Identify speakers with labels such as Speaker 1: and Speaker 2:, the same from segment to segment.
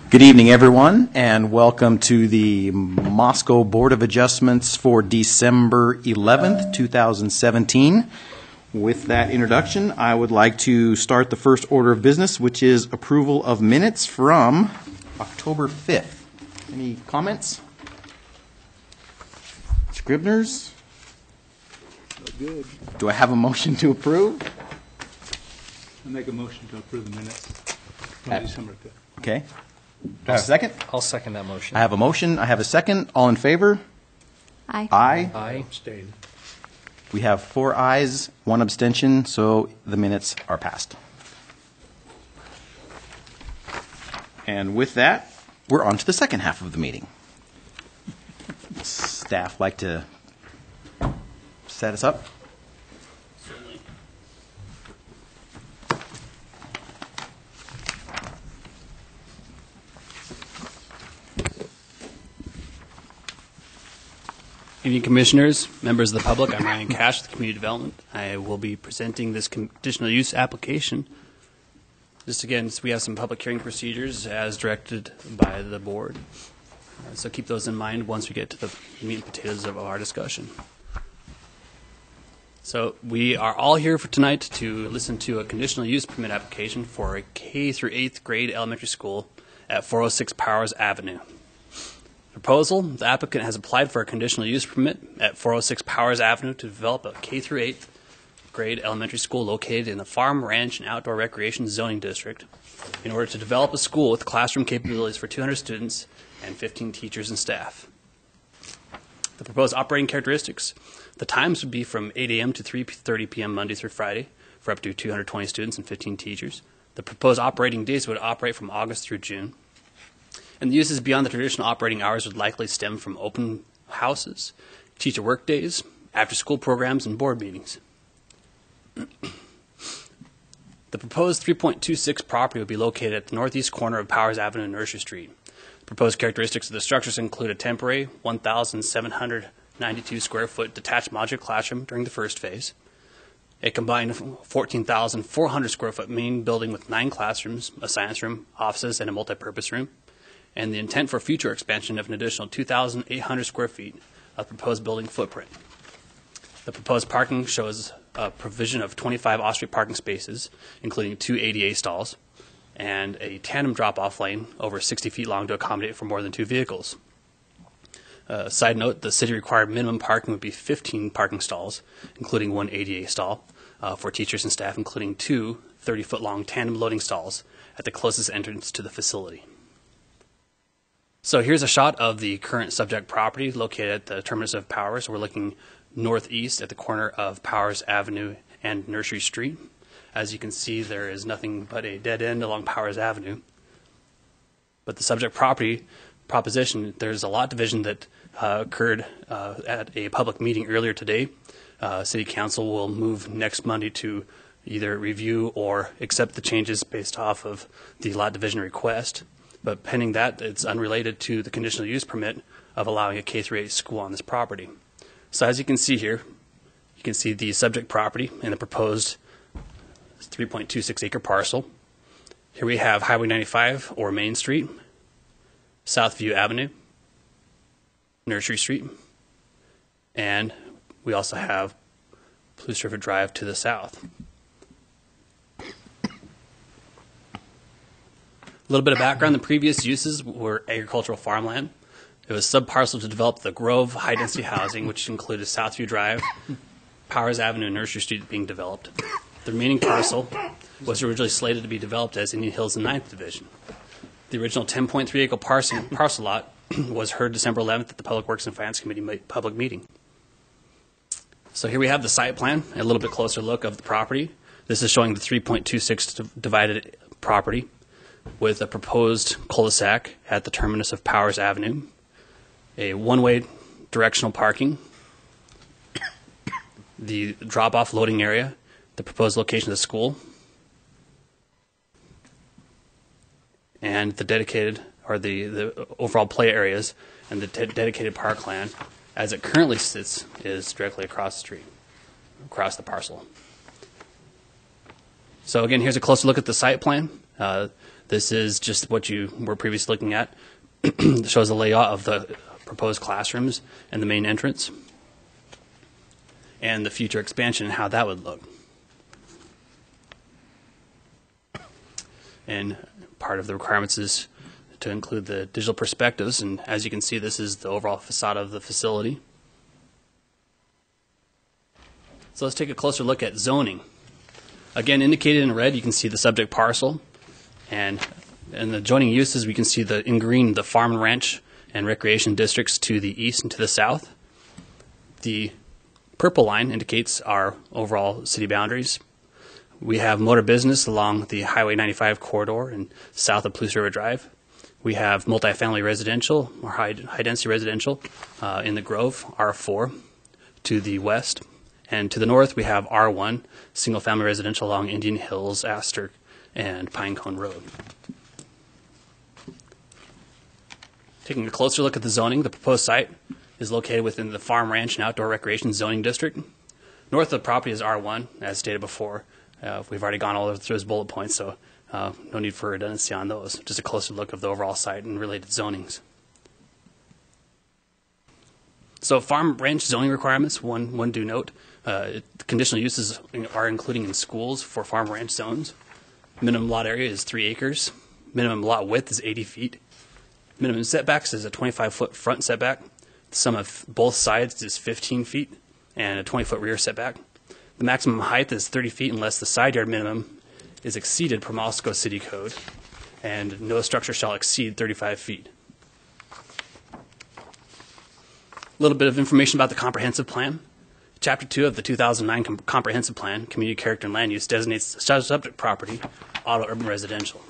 Speaker 1: Good evening, everyone, and welcome to the Moscow Board of Adjustments for December 11th, 2017. With that introduction, I would like to start the first order of business, which is approval of minutes from October 5th. Any comments? Scribners?
Speaker 2: Good.
Speaker 1: Do I have a motion to approve?
Speaker 2: I make a motion to approve the minutes from December 5th.
Speaker 1: Okay. Do I have a second?
Speaker 3: I'll second that motion.
Speaker 1: I have a motion. I have a second. All in favor?
Speaker 4: Aye.
Speaker 1: Aye.
Speaker 3: Aye.
Speaker 2: Abstain.
Speaker 1: We have 4 ayes, 1 abstention, so the minutes are passed. And with that, we're on to the second half of the meeting. Staff like to set us up?
Speaker 5: Evening, Commissioners, members of the public. I'm Ryan Cash with Community Development. I will be presenting this conditional use application. Just again, we have some public hearing procedures as directed by the board. So keep those in mind once we get to the meat and potatoes of our discussion. So we are all here for tonight to listen to a conditional use permit application for a K through 8th grade elementary school at 406 Powers Avenue. Proposal: the applicant has applied for a conditional use permit at 406 Powers Avenue to develop a K through 8th grade elementary school located in the Farm, Ranch, and Outdoor Recreation Zoning District in order to develop a school with classroom capabilities for 200 students and 15 teachers and staff. The proposed operating characteristics: the times would be from 8 a.m. to 3:30 p.m. Monday through Friday for up to 220 students and 15 teachers. The proposed operating days would operate from August through June. And the uses beyond the traditional operating hours would likely stem from open houses, teacher work days, after-school programs, and board meetings. The proposed 3.26 property would be located at the northeast corner of Powers Avenue and Nursery Street. Proposed characteristics of the structures include a temporary 1,792 square foot detached modular classroom during the first phase, a combined 14,400 square foot main building with 9 classrooms, a science room, offices, and a multipurpose room, and the intent for future expansion of an additional 2,800 square feet of proposed building footprint. The proposed parking shows a provision of 25 off-street parking spaces, including 2 ADA stalls, and a tandem drop-off lane over 60 feet long to accommodate for more than 2 vehicles. Side note, the city-required minimum parking would be 15 parking stalls, including 1 ADA stall, for teachers and staff, including 2 30-foot-long tandem loading stalls at the closest entrance to the facility. So here's a shot of the current subject property located at the terminus of Powers. We're looking northeast at the corner of Powers Avenue and Nursery Street. As you can see, there is nothing but a dead end along Powers Avenue. But the subject property proposition, there's a lot division that occurred at a public meeting earlier today. City Council will move next Monday to either review or accept the changes based off of the lot division request. But pending that, it's unrelated to the conditional use permit of allowing a K-8 school on this property. So as you can see here, you can see the subject property and the proposed 3.26 acre parcel. Here we have Highway 95 or Main Street, Southview Avenue, Nursery Street, and we also have Police River Drive to the south. A little bit of background: the previous uses were agricultural farmland. It was subparcel to develop the Grove high-density housing, which included Southview Drive, Powers Avenue, and Nursery Street being developed. The remaining parcel was originally slated to be developed as Indian Hills in 9th Division. The original 10.3 acre parcel lot was heard December 11th at the Public Works and Finance Committee public meeting. So here we have the site plan, a little bit closer look of the property. This is showing the 3.26 divided property with a proposed cul-de-sac at the terminus of Powers Avenue, a one-way directional parking, the drop-off loading area, the proposed location of the school, and the dedicated, or the overall play areas, and the dedicated parkland as it currently sits is directly across the street, across the parcel. So again, here's a closer look at the site plan. This is just what you were previously looking at. It shows the layout of the proposed classrooms and the main entrance, and the future expansion and how that would look. And part of the requirements is to include the digital perspectives, and as you can see, this is the overall facade of the facility. So let's take a closer look at zoning. Again, indicated in red, you can see the subject parcel, and in the adjoining uses, we can see in green the farm and ranch and recreation districts to the east and to the south. The purple line indicates our overall city boundaries. We have motor business along the Highway 95 corridor and south of Palouse River Drive. We have multifamily residential or high-density residential in the Grove, R4, to the west. And to the north, we have R1, single-family residential along Indian Hills, Astor, and Pinecone Road. Taking a closer look at the zoning, the proposed site is located within the Farm, Ranch, and Outdoor Recreation Zoning District. North of the property is R1, as stated before. We've already gone all through those bullet points, so no need for redundancy on those. Just a closer look of the overall site and related zonings. So farm ranch zoning requirements, one do note, conditional uses are including in schools for farm ranch zones. Minimum lot area is 3 acres. Minimum lot width is 80 feet. Minimum setbacks is a 25-foot front setback. The sum of both sides is 15 feet and a 20-foot rear setback. The maximum height is 30 feet unless the side yard minimum is exceeded per Moscow City Code, and no structure shall exceed 35 feet. A little bit of information about the comprehensive plan. Chapter 2 of the 2009 Comprehensive Plan, Community Character and Land Use, designates the subject property auto urban residential.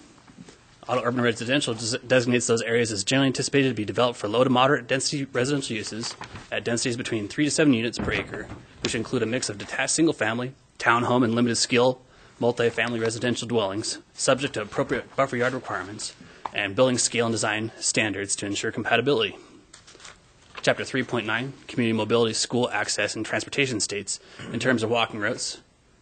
Speaker 5: Auto urban residential designates those areas as generally anticipated to be developed for low to moderate density residential uses at densities between 3 to 7 units per acre, which include a mix of detached single-family, townhome, and limited-scale multi-family residential dwellings, subject to appropriate buffer yard requirements and building scale and design standards to ensure compatibility. Chapter 3.9, Community Mobility, School Access, and Transportation states, in terms of walking routes,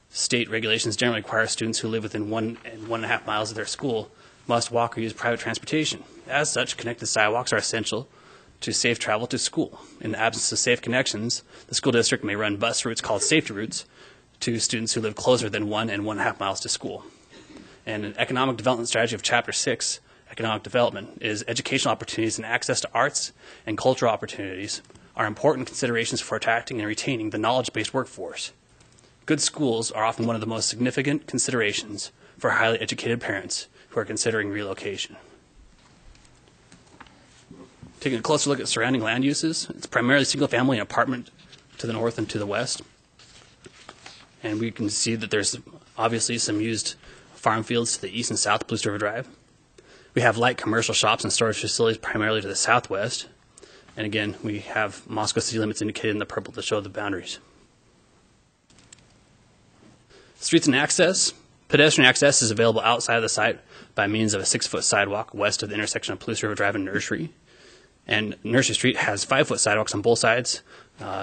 Speaker 5: state regulations generally require students who live within 1 and 1.5 miles of their school must walk or use private transportation. As such, connected sidewalks are essential to safe travel to school. In the absence of safe connections, the school district may run bus routes called safety routes to students who live closer than 1 and 1.5 miles to school. And an economic development strategy of Chapter 6, Economic Development, is educational opportunities and access to arts and cultural opportunities are important considerations for attracting and retaining the knowledge-based workforce. Good schools are often one of the most significant considerations for highly educated parents who are considering relocation. Taking a closer look at surrounding land uses, it's primarily single-family and apartment to the north and to the west. And we can see that there's obviously some used farm fields to the east and south of Palouse River Drive. We have light commercial shops and storage facilities primarily to the southwest. And again, we have Moscow city limits indicated in the purple to show the boundaries. Streets and access. Pedestrian access is available outside of the site by means of a 6-foot sidewalk west of the intersection of Palouse River Drive and Nursery. And Nursery Street has 5-foot sidewalks on both sides,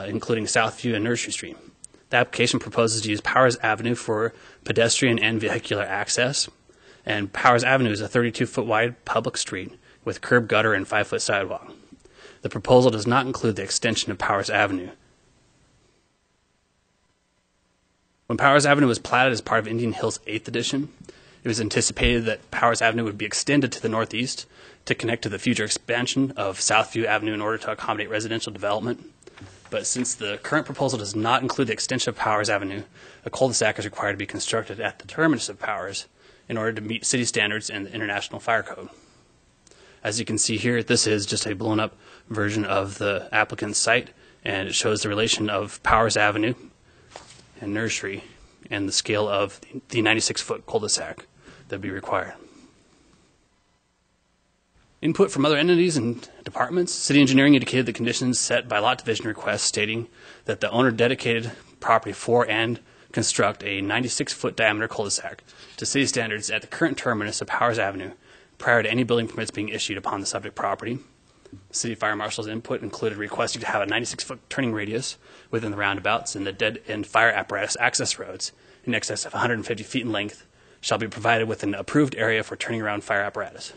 Speaker 5: including Southview and Nursery Street. The application proposes to use Powers Avenue for pedestrian and vehicular access. And Powers Avenue is a 32-foot wide public street with curb gutter and 5-foot sidewalk. The proposal does not include the extension of Powers Avenue. When Powers Avenue was platted as part of Indian Hills 8th Edition, it was anticipated that Powers Avenue would be extended to the northeast to connect to the future expansion of Southview Avenue in order to accommodate residential development. But since the current proposal does not include the extension of Powers Avenue, a cul-de-sac is required to be constructed at the terminus of Powers in order to meet city standards and the International Fire Code. As you can see here, this is just a blown-up version of the applicant's site, and it shows the relation of Powers Avenue and Nursery and the scale of the 96-foot cul-de-sac that would be required. Input from other entities and departments. City engineering indicated the conditions set by lot division request, stating that the owner dedicated property for and construct a 96-foot diameter cul-de-sac to city standards at the current terminus of Powers Avenue prior to any building permits being issued upon the subject property. City Fire Marshal's input included requesting to have a 96-foot turning radius within the roundabouts and the dead-end fire apparatus access roads in excess of 150 feet in length shall be provided with an approved area for turning around fire apparatus.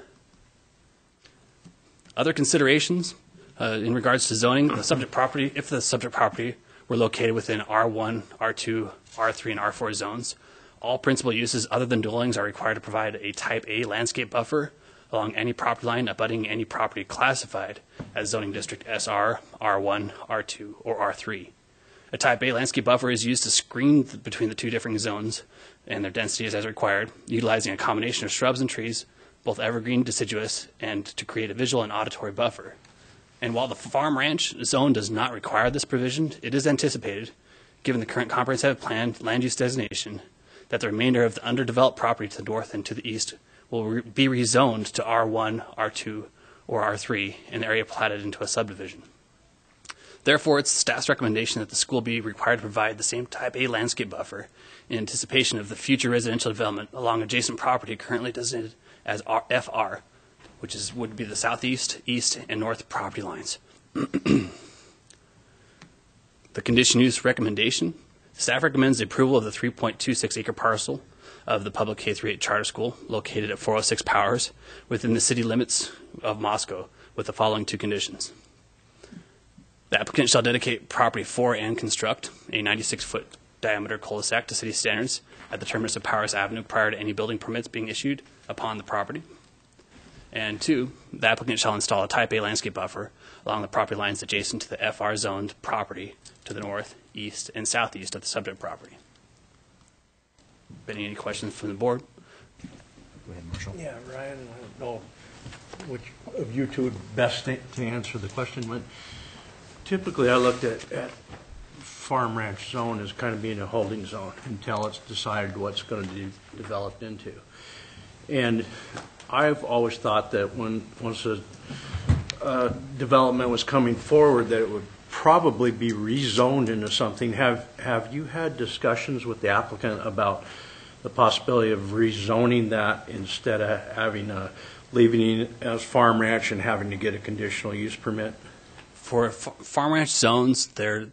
Speaker 5: Other considerations in regards to zoning, the subject property, if the subject property were located within R1, R2, R3, and R4 zones, all principal uses other than dwellings are required to provide a Type A landscape buffer along any property line abutting any property classified as zoning district SR, R1, R2, or R3. A Type A landscape buffer is used to screen between the two differing zones and their densities as required, utilizing a combination of shrubs and trees, both evergreen, deciduous, and to create a visual and auditory buffer. And while the farm ranch zone does not require this provision, it is anticipated, given the current comprehensive plan land use designation, that the remainder of the underdeveloped property to the north and to the east will be rezoned to R1, R2, or R3 in the area platted into a subdivision. Therefore, it's staff's recommendation that the school be required to provide the same Type A landscape buffer in anticipation of the future residential development along adjacent property currently designated as FR, which would be the southeast, east, and north property lines. The condition use recommendation. Staff recommends the approval of the 3.26 acre parcel of the public K-8 charter school located at 406 Powers within the city limits of Moscow with the following two conditions. The applicant shall dedicate property for and construct a 96-foot diameter cul-de-sac to city standards at the terminus of Powers Avenue prior to any building permits being issued upon the property. And two, the applicant shall install a Type A landscape buffer along the property lines adjacent to the FR zoned property to the north, east, and southeast of the subject property. Any questions from the board?
Speaker 1: Go ahead, Marshall.
Speaker 3: Yeah, Ryan, I don't know which of you two would best to answer the question, but typically I looked at farm ranch zone as kind of being a holding zone until it's decided what's going to be developed into. And I've always thought that once a development was coming forward, that it would probably be rezoned into something. Have you had discussions with the applicant about the possibility of rezoning that instead of having leaving it as farm ranch and having to get a conditional use permit?
Speaker 5: For farm ranch zones, the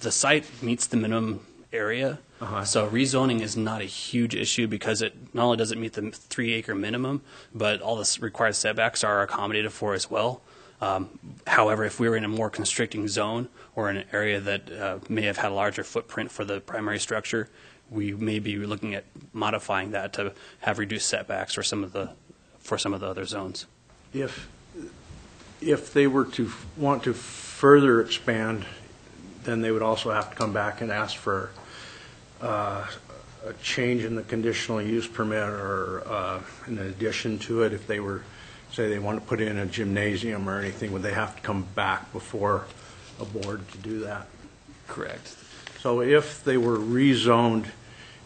Speaker 5: site meets the minimum area. So rezoning is not a huge issue because it not only does it meet the 3 acre minimum, but all the required setbacks are accommodated for as well. However, if we were in a more constricting zone or an area that may have had a larger footprint for the primary structure, we may be looking at modifying that to have reduced setbacks for some of the other zones.
Speaker 3: If they were to want to further expand, then they would also have to come back and ask for a change in the conditional use permit or in addition to it. If they were, say they want to put in a gymnasium or anything, would they have to come back before a board to do that?
Speaker 5: Correct.
Speaker 3: So if they were rezoned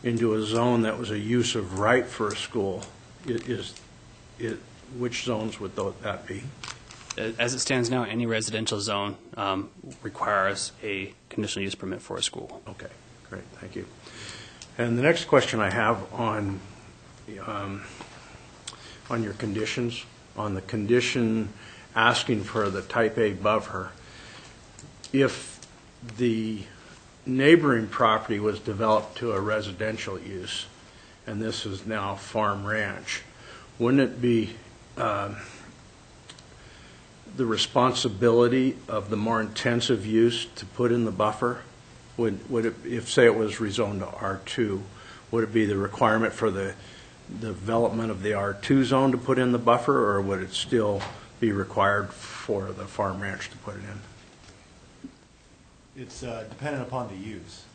Speaker 3: into a zone that was a use of right for a school, which zones would that be?
Speaker 5: As it stands now, any residential zone requires a conditional use permit for a school.
Speaker 3: Okay, great, thank you. And the next question I have on your conditions, on the condition asking for the Type A buffer, if the neighboring property was developed to a residential use, and this is now farm ranch, wouldn't it be the responsibility of the more intensive use to put in the buffer? Would it, if say it was rezoned to R2, would it be the requirement for the development of the R2 zone to put in the buffer, or would it still be required for the farm ranch to put it in?
Speaker 4: It's dependent upon the use.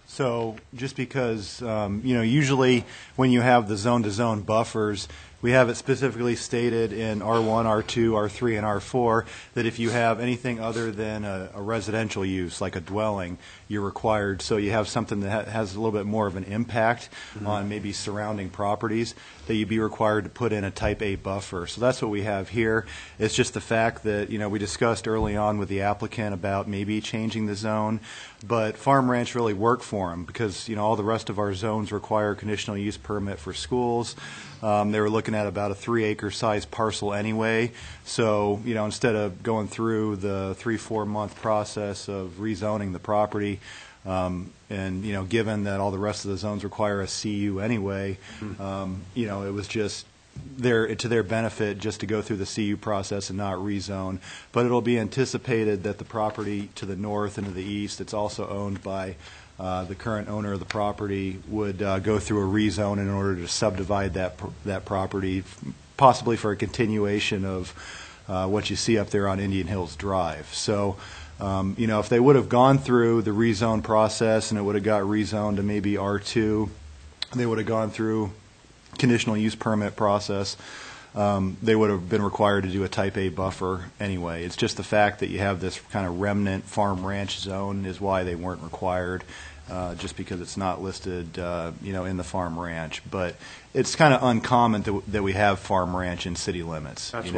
Speaker 4: So just because, usually when you have the zone-to-zone buffers, we have it specifically stated in R1, R2, R3, and R4 that if you have anything other than a residential use, like a dwelling, you're required. So you have something that has a little bit more of an impact on maybe surrounding properties, that you'd be required to put in a Type A buffer. So that's what we have here. It's just the fact that, we discussed early on with the applicant about maybe changing the zone, but farm ranch really worked for them because, all the rest of our zones require a conditional use permit for schools. They were looking at about a 3 acre size parcel anyway. So, instead of going through the 3-4 month process of rezoning the property, And, given that all the rest of the zones require a CU anyway, it was just to their benefit just to go through the CU process and not rezone. But it'll be anticipated that the property to the north and to the east, it's also owned by the current owner of the property, would go through a rezone in order to subdivide that property, possibly for a continuation of what you see up there on Indian Hills Drive. So, if they would have gone through the rezone process and it would have got rezoned to maybe R2, they would have gone through conditional use permit process, they would have been required to do a type A buffer anyway. It's just the fact that you have this kind of remnant farm ranch zone is why they weren't required, just because it's not listed, in the farm ranch. But it's kind of uncommon that we have farm ranch in city limits.
Speaker 3: That's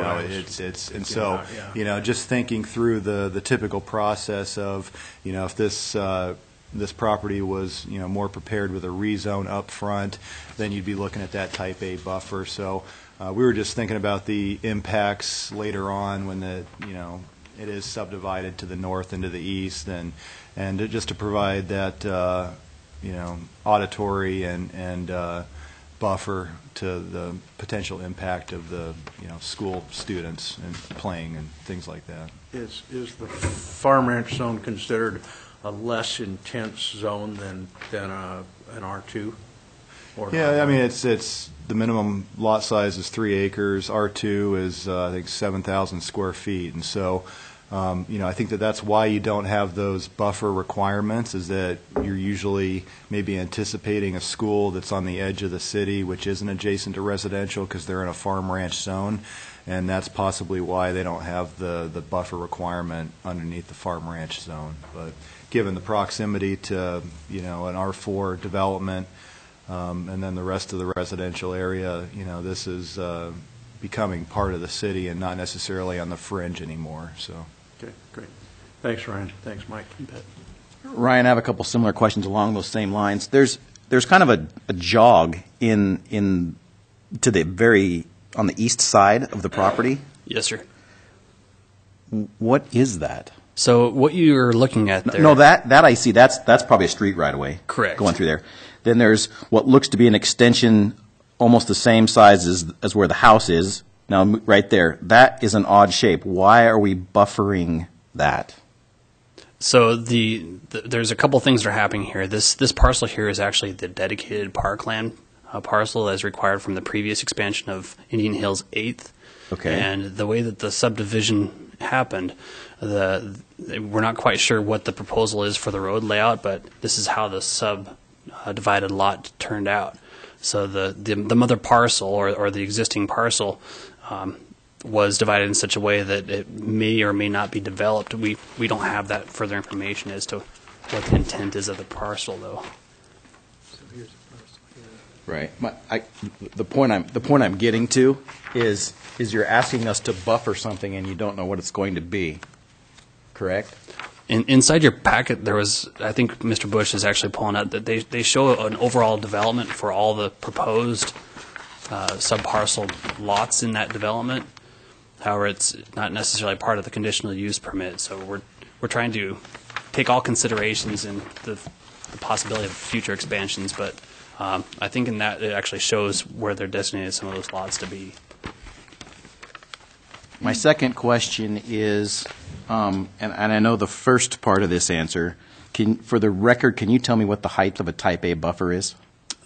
Speaker 4: just thinking through the typical process of, if this property was, more prepared with a rezone up front, then you'd be looking at that type A buffer. So we were just thinking about the impacts later on when it is subdivided to the north and to the east, and just to provide that, auditory and buffer to the potential impact of the, school students and playing and things like that.
Speaker 3: Is the farm ranch zone considered a less intense zone than an R2? Or
Speaker 4: Yeah, I mean, it's the minimum lot size is 3 acres. R2 is, I think, 7,000 square feet. And so, I think that's why you don't have those buffer requirements, is that you're usually maybe anticipating a school that's on the edge of the city, which isn't adjacent to residential because they're in a farm ranch zone. And that's possibly why they don't have the buffer requirement underneath the farm ranch zone. But given the proximity to, an R4 development, and then the rest of the residential area, this is becoming part of the city and not necessarily on the fringe anymore. So.
Speaker 3: Okay, great. Thanks, Ryan. Thanks, Mike.
Speaker 1: Ryan, I have a couple similar questions along those same lines. There's kind of a jog in to the on the east side of the property.
Speaker 5: Yes, sir.
Speaker 1: What is that?
Speaker 5: So what you're looking at there...
Speaker 1: No, that I see. That's probably a street right away.
Speaker 5: Correct.
Speaker 1: Going through there. Then there's what looks to be an extension almost the same size as where the house is. Now, right there, that is an odd shape. Why are we buffering that?
Speaker 5: So there's a couple things that are happening here. This parcel here is actually the dedicated parkland parcel as required from the previous expansion of Indian Hills 8th.
Speaker 1: Okay.
Speaker 5: And the way that the subdivision happened, we're not quite sure what the proposal is for the road layout, but this is how the divided lot turned out. So the mother parcel or the existing parcel was divided in such a way that it may or may not be developed. We don't have that further information as to what the intent is of the parcel, though.
Speaker 2: So here's the parcel
Speaker 1: Right.
Speaker 2: here.
Speaker 1: The point I'm getting to is you're asking us to buffer something and you don't know what it's going to be. Correct?
Speaker 5: Inside your packet, there was, I think Mr. Bush is actually pulling out that they show an overall development for all the proposed subparcel lots in that development. However, it's not necessarily part of the conditional use permit. So we're trying to take all considerations in the possibility of future expansions. But I think in that it actually shows where they're designated some of those lots to be.
Speaker 1: My second question is, and I know the first part of this answer, for the record, can you tell me what the height of a Type A buffer is?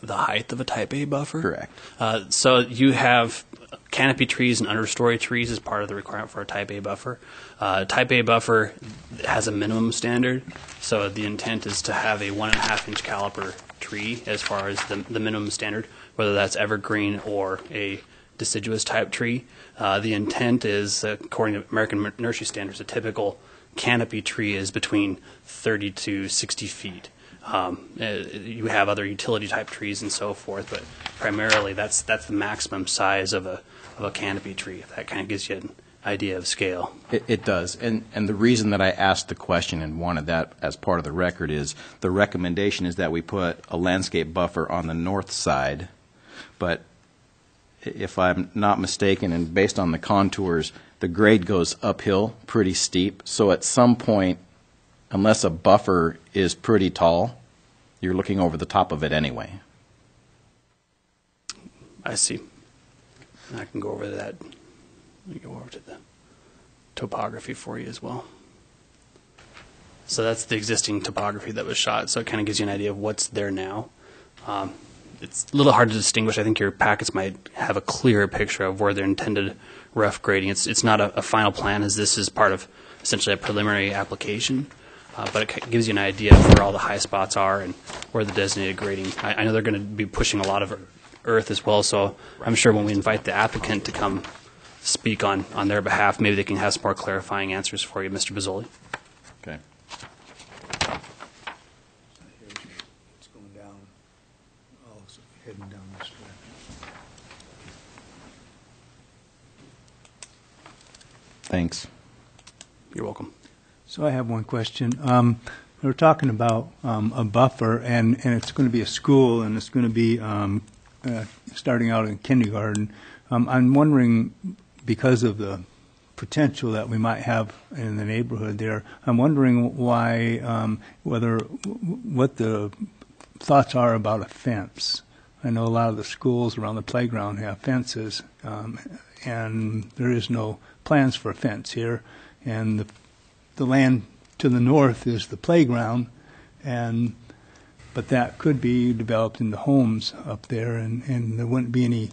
Speaker 5: The height of a Type A buffer?
Speaker 1: Correct.
Speaker 5: So you have canopy trees and understory trees as part of the requirement for a Type A buffer. Type A buffer has a minimum standard, so the intent is to have a 1.5-inch caliper tree as far as the minimum standard, whether that's evergreen or a deciduous type tree. The intent is, according to American nursery standards, a typical canopy tree is between 30 to 60 feet. You have other utility type trees and so forth, but primarily that's the maximum size of a canopy tree. If that kind of gives you an idea of scale.
Speaker 1: It does. And the reason that I asked the question and wanted that as part of the record is the recommendation is that we put a landscape buffer on the north side, but if I'm not mistaken, and based on the contours, the grade goes uphill pretty steep. So at some point, unless a buffer is pretty tall, you're looking over the top of it anyway.
Speaker 5: I see. I can go over to that. Let me go over to the topography for you as well. So that's the existing topography that was shot, so it kind of gives you an idea of what's there now. It's a little hard to distinguish. I think your packets might have a clearer picture of where their intended rough grading. It's not a final plan, as this is part of essentially a preliminary application, but it gives you an idea of where all the high spots are and where the designated grading. I know they're going to be pushing a lot of earth as well, so I'm sure when we invite the applicant to come speak on their behalf, maybe they can have some more clarifying answers for you, Mr. Bozzoli.
Speaker 1: Okay.
Speaker 2: It's going down, also heading down this direction.
Speaker 1: Thanks.
Speaker 5: You're welcome.
Speaker 2: So I have one question. We're talking about a buffer, and it's going to be a school, and it's going to be starting out in kindergarten. I'm wondering, because of the potential that we might have in the neighborhood there, I'm wondering why, what the thoughts are about a fence. I know a lot of the schools around the playground have fences, and there is no plans for a fence here, and the land to the north is the playground, but that could be developed into homes up there, and there wouldn't be any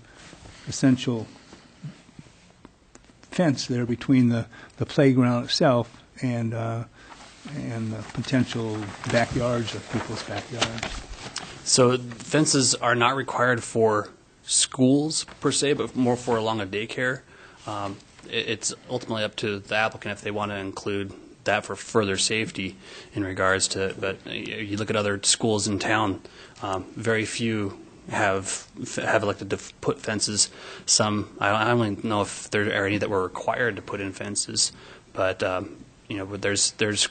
Speaker 2: essential fence there between the playground itself and the potential backyards of people's backyards.
Speaker 5: So fences are not required for schools per se, but more for along a daycare. It's ultimately up to the applicant if they want to include that for further safety in regards to, but you look at other schools in town, very few have elected to put fences. Some, I don't even know if there are any that were required to put in fences, but but there's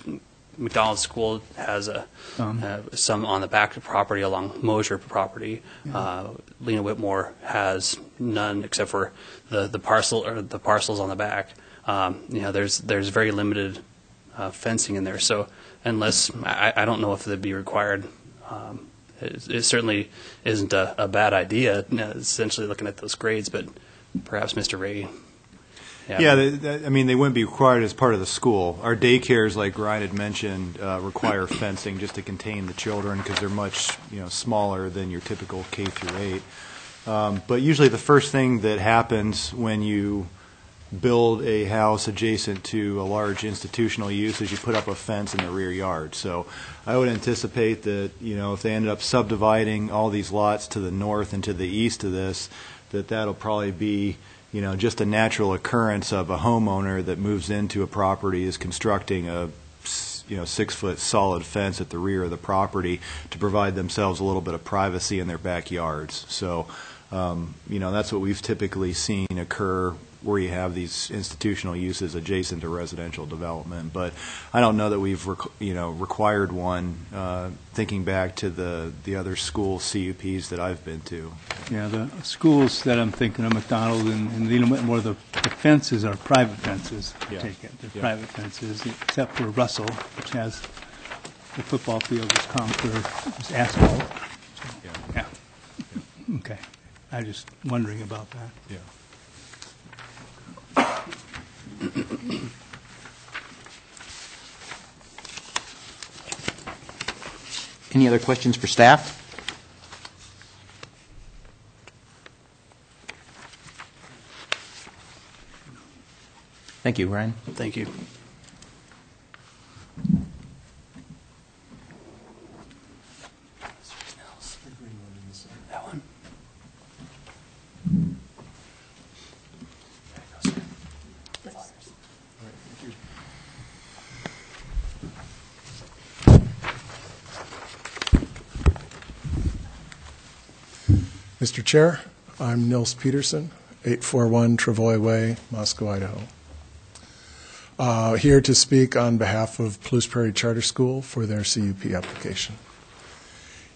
Speaker 5: McDonald's School has some on the back property along Mosier property.
Speaker 2: Yeah.
Speaker 5: Lena Whitmore has none except for the parcels on the back. There's very limited fencing in there. So unless I don't know if they'd be required. It certainly isn't a bad idea. Essentially looking at those grades, but perhaps Mr. Ray.
Speaker 4: Yeah, they wouldn't be required as part of the school. Our daycares, like Ryan had mentioned, require fencing just to contain the children because they're much smaller than your typical K through 8. But usually the first thing that happens when you build a house adjacent to a large institutional use is you put up a fence in the rear yard. So I would anticipate that if they ended up subdividing all these lots to the north and to the east of this, that'll probably be just a natural occurrence of a homeowner that moves into a property is constructing a 6-foot solid fence at the rear of the property to provide themselves a little bit of privacy in their backyards. So that's what we've typically seen occur where you have these institutional uses adjacent to residential development. But I don't know that we've required one, thinking back to the other school CUPs that I've been to.
Speaker 2: Yeah, the schools that I'm thinking of, McDonald and Lena Whitmore, the fences are private fences.
Speaker 4: Yeah.
Speaker 2: Take it. They're
Speaker 4: Yeah.
Speaker 2: private fences, except for Russell, which has the football field is concrete, is asphalt.
Speaker 4: Yeah.
Speaker 2: Yeah. Okay. I was just wondering about that.
Speaker 4: Yeah.
Speaker 1: Any other questions for staff? Thank you, Ryan.
Speaker 5: Thank you. That one.
Speaker 6: Mr. Chair, I'm Nils Peterson, 841 Travoy Way, Moscow, Idaho. Here to speak on behalf of Palouse Prairie Charter School for their CUP application.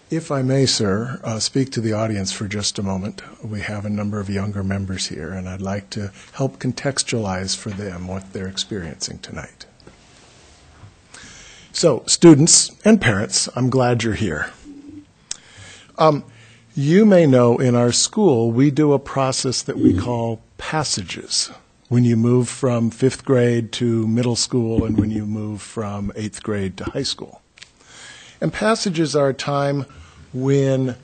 Speaker 6: If I may, sir, speak to the audience for just a moment. We have a number of younger members here, and I'd like to help contextualize for them what they're experiencing tonight. So, students and parents, I'm glad you're here. You may know in our school we do a process that we call passages. When you move from 5th grade to middle school and when you move from 8th grade to high school. And passages are a time when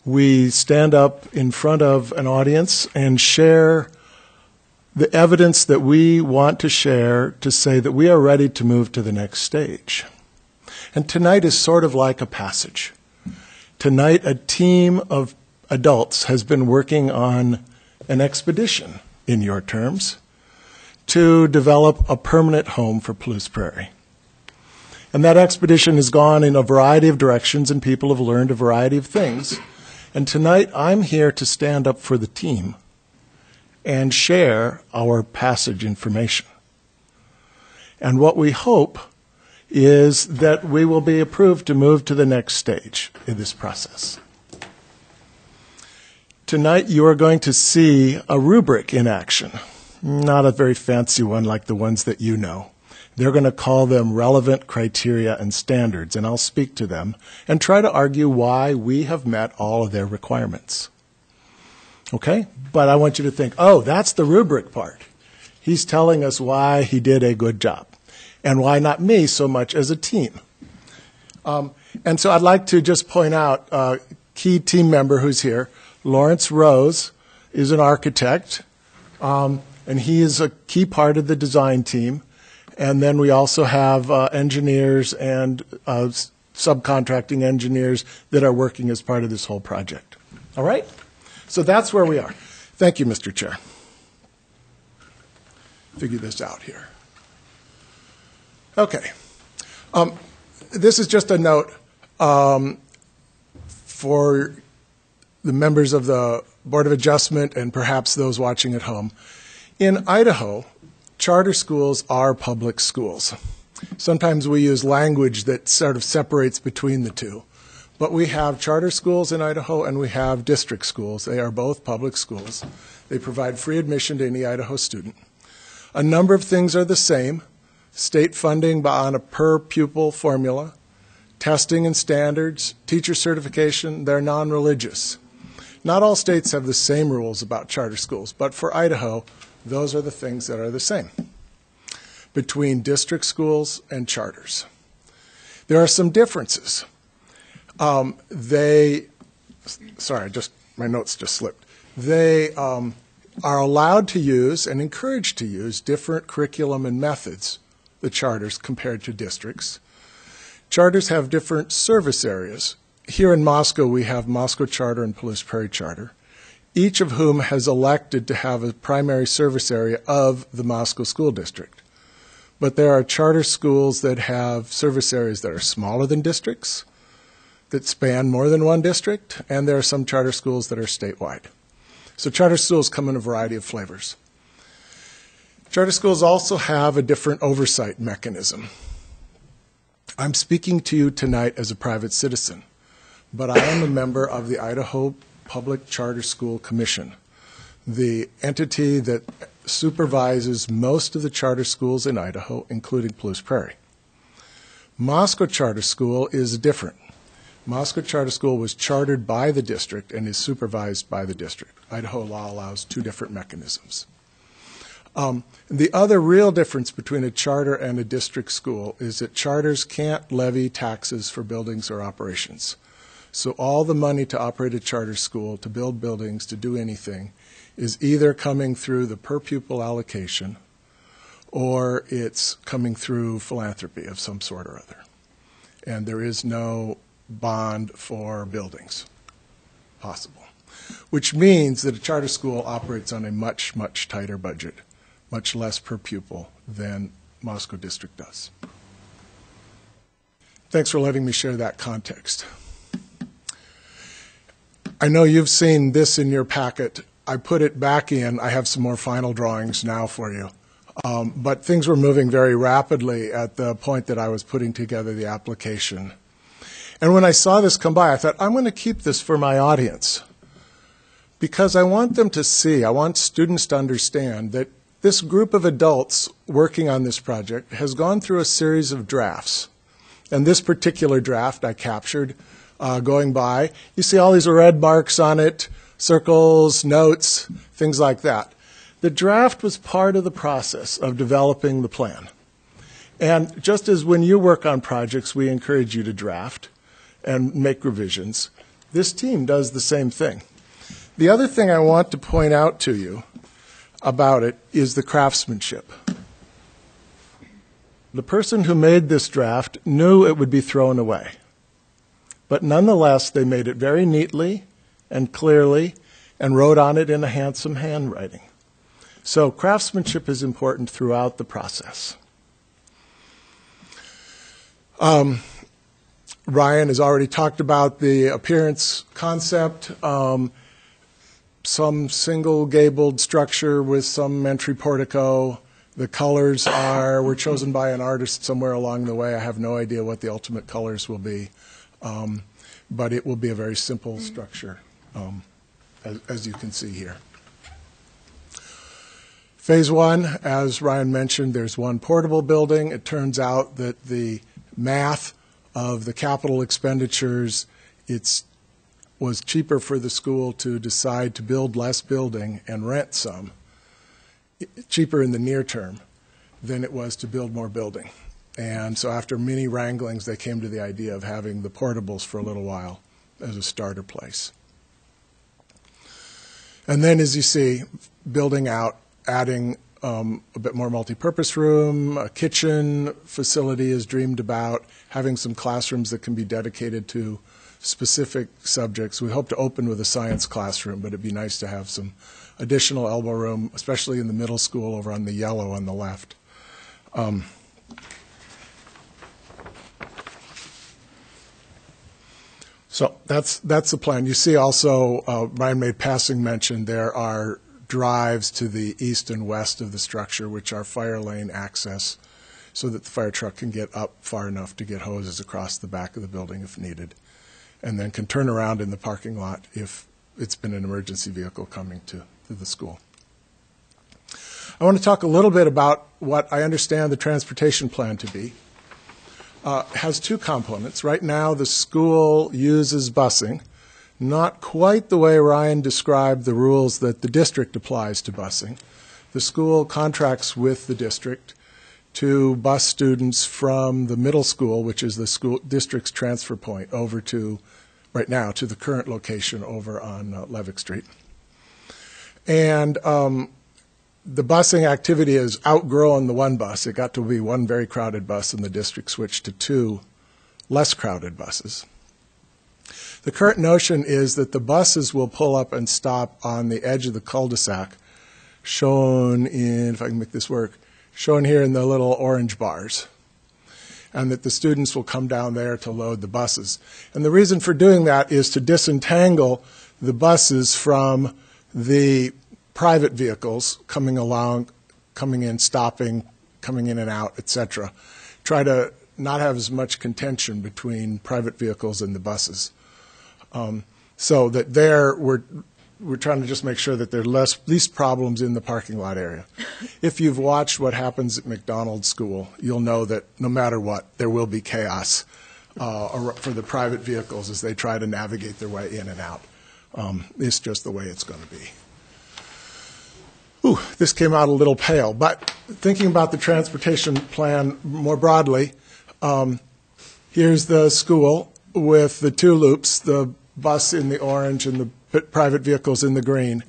Speaker 6: we stand up in front of an audience and share the evidence that we want to share to say that we are ready to move to the next stage. And tonight is sort of like a passage. Tonight, a team of adults has been working on an expedition, in your terms, to develop a permanent home for Palouse Prairie. And that expedition has gone in a variety of directions, and people have learned a variety of things. And tonight, I'm here to stand up for the team and share our passage information. And what we hope is that we will be approved to move to the next stage in this process. Tonight, you are going to see a rubric in action, not a very fancy one like the ones that you know. They're going to call them relevant criteria and standards, and I'll speak to them and try to argue why we have met all of their requirements. Okay? But I want you to think, oh, that's the rubric part. He's telling us why he did a good job, and why not me so much as a team. And so I'd like to just point out a key team member who's here. Lawrence Rose is an architect, and he is a key part of the design team. And then we also have engineers and subcontracting engineers that are working as part of this whole project. All right? So that's where we are. Thank you, Mr. Chair. Figure this out here. Okay. This is just a note for the members of the Board of Adjustment and perhaps those watching at home. In Idaho, charter schools are public schools. Sometimes we use language that sort of separates between the two. But we have charter schools in Idaho and we have district schools. They are both public schools. They provide free admission to any Idaho student. A number of things are the same. State funding on a per pupil formula, testing and standards, teacher certification, they're non-religious. Not all states have the same rules about charter schools, but for Idaho, those are the things that are the same between district schools and charters. There are some differences. My notes just slipped. They are allowed to use and encouraged to use different curriculum and methods, the charters, compared to districts. Charters have different service areas. Here in Moscow, we have Moscow Charter and Palouse Prairie Charter, each of whom has elected to have a primary service area of the Moscow School District. But there are charter schools that have service areas that are smaller than districts, that span more than one district, and there are some charter schools that are statewide. So charter schools come in a variety of flavors. Charter schools also have a different oversight mechanism. I'm speaking to you tonight as a private citizen, but I am a member of the Idaho Public Charter School Commission, the entity that supervises most of the charter schools in Idaho, including Palouse Prairie. Moscow Charter School is different. Moscow Charter School was chartered by the district and is supervised by the district. Idaho law allows two different mechanisms. The other real difference between a charter and a district school is that charters can't levy taxes for buildings or operations. So all the money to operate a charter school, to build buildings, to do anything, is either coming through the per pupil allocation or it's coming through philanthropy of some sort or other. And there is no bond for buildings possible, which means that a charter school operates on a much, much tighter budget, much less per pupil than Moscow District does. Thanks for letting me share that context. I know you've seen this in your packet. I put it back in. I have some more final drawings now for you. But things were moving very rapidly at the point that I was putting together the application. And when I saw this come by, I thought, I'm going to keep this for my audience because I want them to see, I want students to understand that this group of adults working on this project has gone through a series of drafts. And this particular draft I captured going by. You see all these red marks on it, circles, notes, things like that. The draft was part of the process of developing the plan. And just as when you work on projects, we encourage you to draft and make revisions, this team does the same thing. The other thing I want to point out to you about it is the craftsmanship. The person who made this draft knew it would be thrown away. But nonetheless, they made it very neatly and clearly and wrote on it in a handsome handwriting. So craftsmanship is important throughout the process. Ryan has already talked about the appearance concept. Some single-gabled structure with some entry portico. The colors were chosen by an artist somewhere along the way. I have no idea what the ultimate colors will be, but it will be a very simple structure, as you can see here. Phase one, as Ryan mentioned, there's one portable building. It turns out that the math of the capital expenditures, it was cheaper for the school to decide to build less building and rent some, cheaper in the near term than it was to build more building. And so after many wranglings, they came to the idea of having the portables for a little while as a starter place. And then, as you see, building out, adding a bit more multi-purpose room, a kitchen facility is dreamed about, having some classrooms that can be dedicated to specific subjects. We hope to open with a science classroom, but it'd be nice to have some additional elbow room, especially in the middle school over on the yellow on the left. So that's the plan. You see also, Ryan made passing mention, there are drives to the east and west of the structure, which are fire lane access, so that the fire truck can get up far enough to get hoses across the back of the building if needed, and then can turn around in the parking lot if it's been an emergency vehicle coming to the school. I want to talk a little bit about what I understand the transportation plan to be. It has two components. Right now, the school uses busing, not quite the way Ryan described the rules that the district applies to busing. The school contracts with the district to bus students from the middle school, which is the school district's transfer point, over to, right now, to the current location over on Levick Street. And the busing activity has outgrown the one bus. It got to be one very crowded bus, and the district switched to two less crowded buses. The current notion is that the buses will pull up and stop on the edge of the cul-de-sac, shown in, if I can make this work, shown here in the little orange bars, and that the students will come down there to load the buses. And the reason for doing that is to disentangle the buses from the private vehicles coming along, coming in, stopping, coming in and out, etc. Try to not have as much contention between private vehicles and the buses. So that we're trying to just make sure that there are least problems in the parking lot area. If you've watched what happens at McDonald's School, you'll know that no matter what, there will be chaos for the private vehicles as they try to navigate their way in and out. It's just the way it's going to be. Ooh, this came out a little pale, but thinking about the transportation plan more broadly, here's the school with the two loops, the bus in the orange and the private vehicles in the green.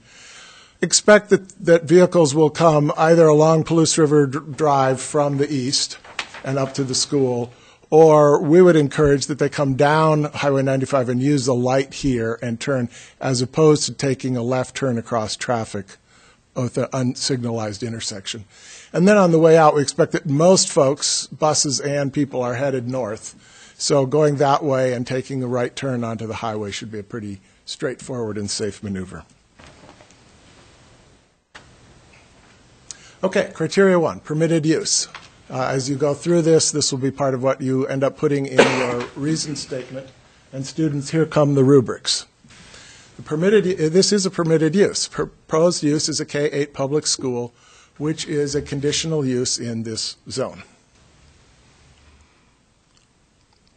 Speaker 6: Expect that vehicles will come either along Palouse River Drive from the east and up to the school, or we would encourage that they come down Highway 95 and use the light here and turn, as opposed to taking a left turn across traffic with an unsignalized intersection. And then on the way out, we expect that most folks, buses and people, are headed north. So going that way and taking a right turn onto the highway should be a pretty straightforward and safe maneuver. Okay, criteria one, permitted use. As you go through this will be part of what you end up putting in your reason statement. And students, here come the rubrics. This is a permitted use. Proposed use is a K-8 public school, which is a conditional use in this zone.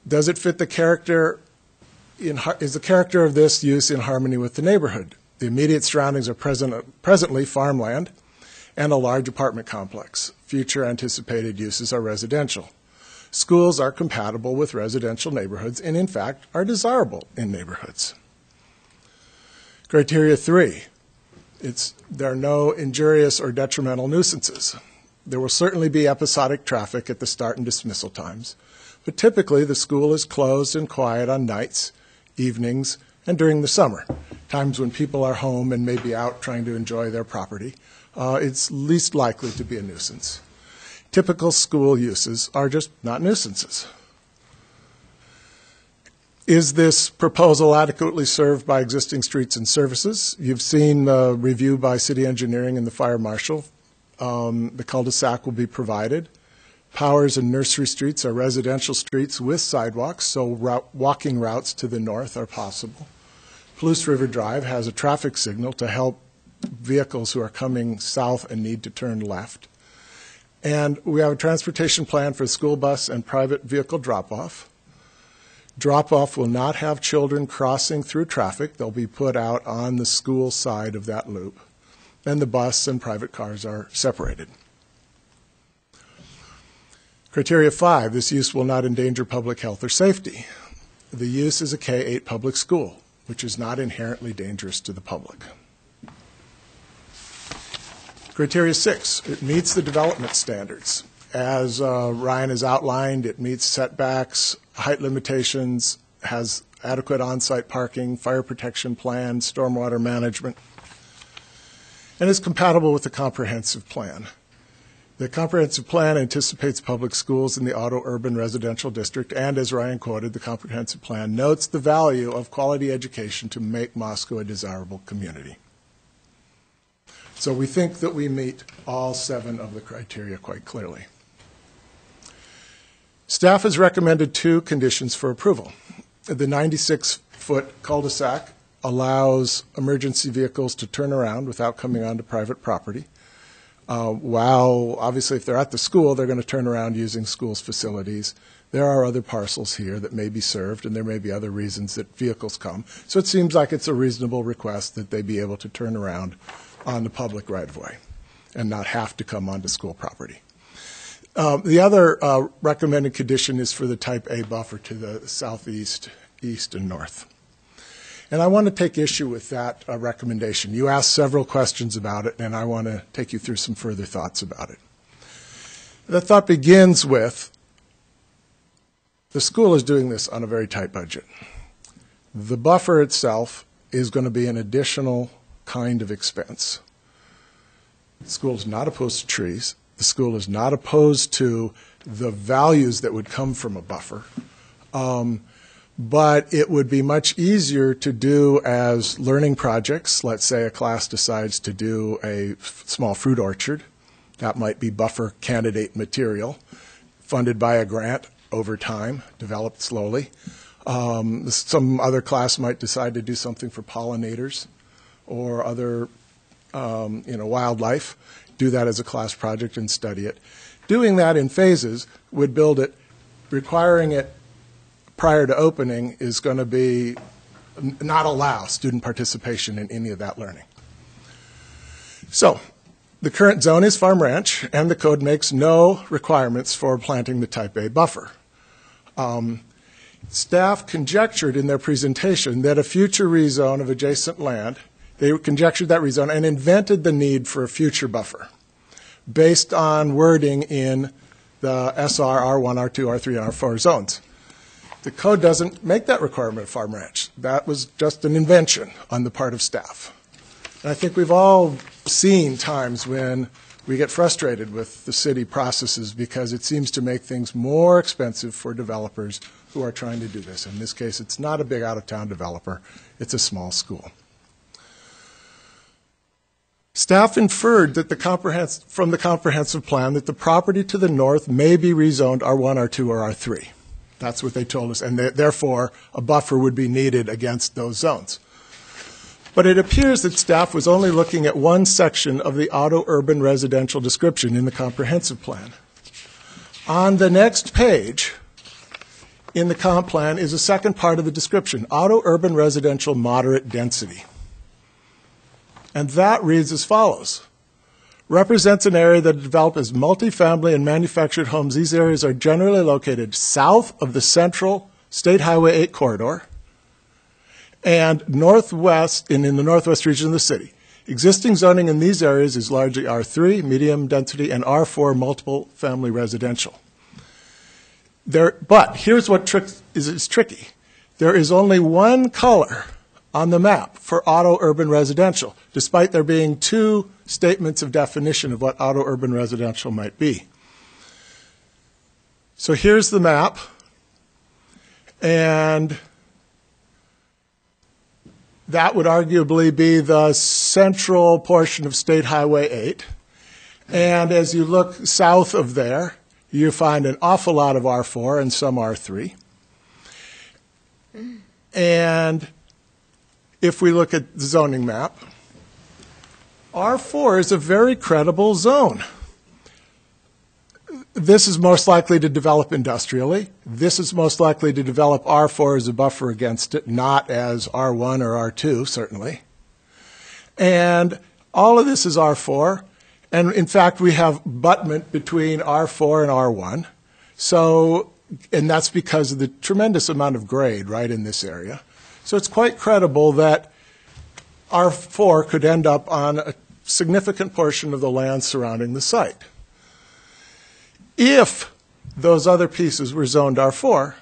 Speaker 6: Does it fit the character? Is the character of this use in harmony with the neighborhood? The immediate surroundings are presently farmland and a large apartment complex. Future anticipated uses are residential. Schools are compatible with residential neighborhoods and, in fact, are desirable in neighborhoods. Criteria 3, there are no injurious or detrimental nuisances. There will certainly be episodic traffic at the start and dismissal times, but typically the school is closed and quiet on nights, evenings, and during the summer, times when people are home and may be out trying to enjoy their property. It's least likely to be a nuisance. Typical school uses are just not nuisances. Is this proposal adequately served by existing streets and services? You've seen the review by city engineering and the fire marshal. The cul-de-sac will be provided. Powers and Nursery Streets are residential streets with sidewalks, so walking routes to the north are possible. Palouse River Drive has a traffic signal to help vehicles who are coming south and need to turn left. And we have a transportation plan for school bus and private vehicle drop-off. Drop-off will not have children crossing through traffic. They'll be put out on the school side of that loop. And the bus and private cars are separated. Criteria 5, this use will not endanger public health or safety. The use is a K-8 public school, which is not inherently dangerous to the public. Criteria 6, it meets the development standards. As Ryan has outlined, it meets setbacks, height limitations, has adequate on-site parking, fire protection plan, stormwater management, and is compatible with the comprehensive plan. The comprehensive plan anticipates public schools in the Auto Urban Residential District, and as Ryan quoted, the comprehensive plan notes the value of quality education to make Moscow a desirable community. So we think that we meet all 7 of the criteria quite clearly. Staff has recommended 2 conditions for approval. The 96-foot cul-de-sac allows emergency vehicles to turn around without coming onto private property. While obviously if they're at the school, they're going to turn around using school's facilities. There are other parcels here that may be served, and there may be other reasons that vehicles come. So it seems like it's a reasonable request that they be able to turn around on the public right-of-way and not have to come onto school property. The other recommended condition is for the type A buffer to the southeast, east, and north. And I want to take issue with that recommendation. You asked several questions about it, and I want to take you through some further thoughts about it. The thought begins with the school is doing this on a very tight budget. The buffer itself is going to be an additional kind of expense. The school is not opposed to trees. The school is not opposed to the values that would come from a buffer. But it would be much easier to do as learning projects. Let's say a class decides to do a small fruit orchard. That might be buffer candidate material, funded by a grant over time, developed slowly. Some other class might decide to do something for pollinators or other wildlife, do that as a class project and study it. Doing that in phases would build it. Requiring it prior to opening is going to be not allow student participation in any of that learning. So the current zone is farm ranch, and the code makes no requirements for planting the type A buffer. Staff conjectured in their presentation that a future rezone of adjacent land, they conjectured that rezone and invented the need for a future buffer based on wording in the SR, R1, R2, R3, and R4 zones. The code doesn't make that requirement of farm ranch. That was just an invention on the part of staff. And I think we've all seen times when we get frustrated with the city processes because it seems to make things more expensive for developers who are trying to do this. In this case, it's not a big out-of-town developer. It's a small school. Staff inferred that from the comprehensive plan that the property to the north may be rezoned R1, R2, or R3. That's what they told us, and therefore a buffer would be needed against those zones. But it appears that staff was only looking at one section of the auto urban residential description in the comprehensive plan. On the next page, in the comp plan is a second part of the description, auto-urban residential moderate density. And that reads as follows. Represents an area that developed as multifamily and manufactured homes. These areas are generally located south of the central State Highway 8 corridor and northwest, and in the northwest region of the city. Existing zoning in these areas is largely R3, medium density, and R4, multiple family residential. But here's what is tricky. There is only one color on the map for auto-urban residential, despite there being two statements of definition of what auto-urban residential might be. So here's the map, and that would arguably be the central portion of State Highway 8. And as you look south of there, you find an awful lot of R4 and some R3. And if we look at the zoning map, R4 is a very credible zone. This is most likely to develop industrially. This is most likely to develop R4 as a buffer against it, not as R1 or R2, certainly. And all of this is R4. And in fact, we have abutment between R4 and R1. So, and that's because of the tremendous amount of grade right in this area. So it's quite credible that R4 could end up on a significant portion of the land surrounding the site. If those other pieces were zoned R4,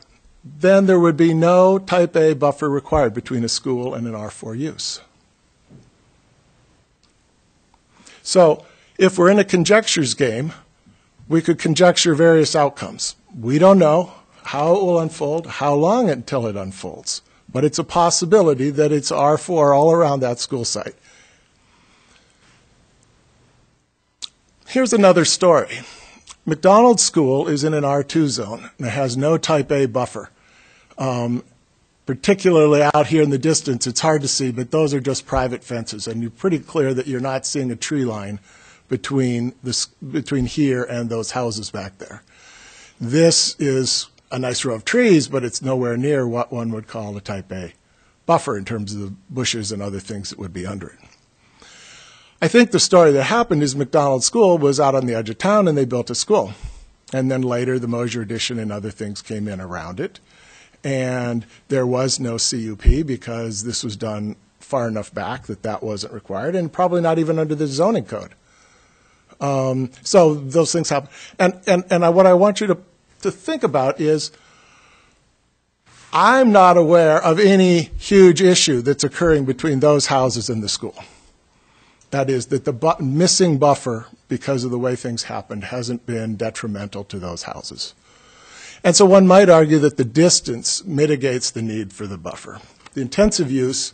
Speaker 6: then there would be no type A buffer required between a school and an R4 use. So if we're in a conjectures game, we could conjecture various outcomes. We don't know how it will unfold, how long until it unfolds, but it's a possibility that it's R4 all around that school site. Here's another story. McDonald's School is in an R2 zone and it has no type A buffer. Particularly out here in the distance, it's hard to see, but those are just private fences, and you're pretty clear that you're not seeing a tree line between here and those houses back there. This is a nice row of trees, but it's nowhere near what one would call a type A buffer in terms of the bushes and other things that would be under it. I think the story that happened is McDonald's School was out on the edge of town and they built a school. And then later the Mosier addition and other things came in around it. And there was no CUP because this was done far enough back that that wasn't required, and probably not even under the zoning code. So those things happen. And what I want you to think about is I'm not aware of any huge issue that's occurring between those houses and the school. That is, that the missing buffer, because of the way things happened, hasn't been detrimental to those houses. And so one might argue that the distance mitigates the need for the buffer. The intensive use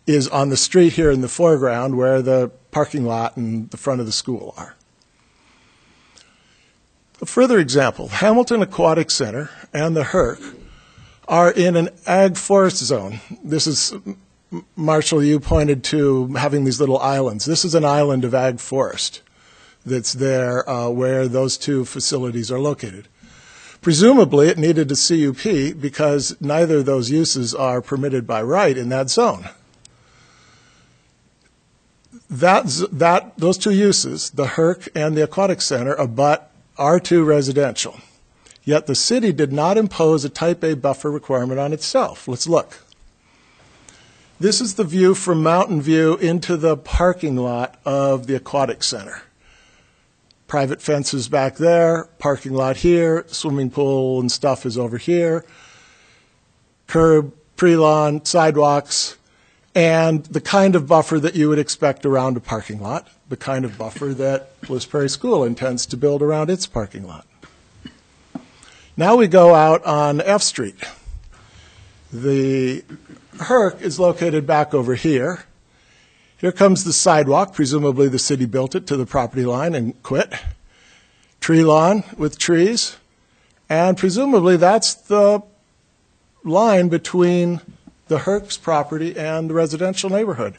Speaker 6: is on the street here in the foreground where the parking lot and the front of the school are. A further example, Hamilton Aquatic Center and the Herc are in an ag forest zone. This is, Marshall, you pointed to having these little islands. This is an island of ag forest that's there where those two facilities are located. Presumably, it needed a CUP because neither of those uses are permitted by right in that zone. Those two uses, the Herc and the Aquatic Center, abut R2 residential. Yet the city did not impose a type A buffer requirement on itself. Let's look. This is the view from Mountain View into the parking lot of the Aquatic Center. Private fences back there, parking lot here, swimming pool and stuff is over here, curb, pre-lawn, sidewalks, and the kind of buffer that you would expect around a parking lot, the kind of buffer that Bliss Prairie School intends to build around its parking lot. Now we go out on F Street. The Herc is located back over here. Here comes the sidewalk. Presumably the city built it to the property line and quit. Tree lawn with trees. And presumably that's the line between the Herc's property and the residential neighborhood.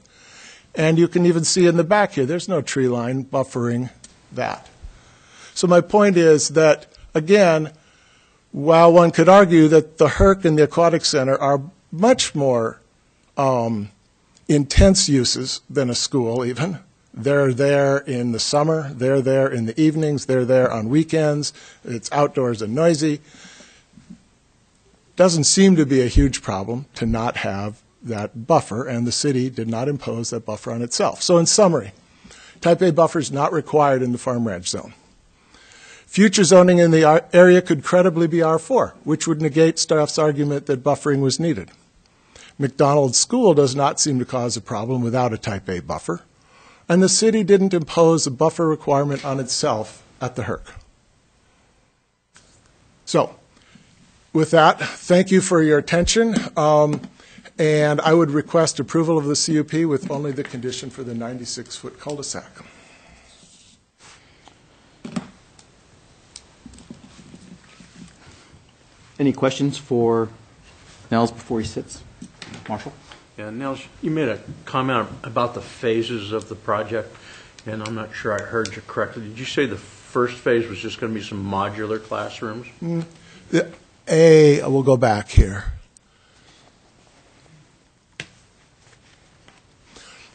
Speaker 6: And you can even see in the back here, there's no tree line buffering that. So my point is that, again, while one could argue that the HERC and the Aquatic Center are much more intense uses than a school even. They're there in the summer, they're there in the evenings, they're there on weekends, it's outdoors and noisy. Doesn't seem to be a huge problem to not have that buffer, and the city did not impose that buffer on itself. So in summary, Type A buffer is not required in the farm ranch zone. Future zoning in the area could credibly be R4, which would negate staff's argument that buffering was needed. McDonald's School does not seem to cause a problem without a Type A buffer, and the city didn't impose a buffer requirement on itself at the HERC. So, with that, thank you for your attention, and I would request approval of the CUP with only the condition for the 96-foot cul-de-sac.
Speaker 1: Any questions for Nels before he sits? Marshall?
Speaker 3: Yeah, Nels, you made a comment about the phases of the project, and I'm not sure I heard you correctly. Did you say the first phase was just going to be some modular classrooms?
Speaker 6: We'll go back here.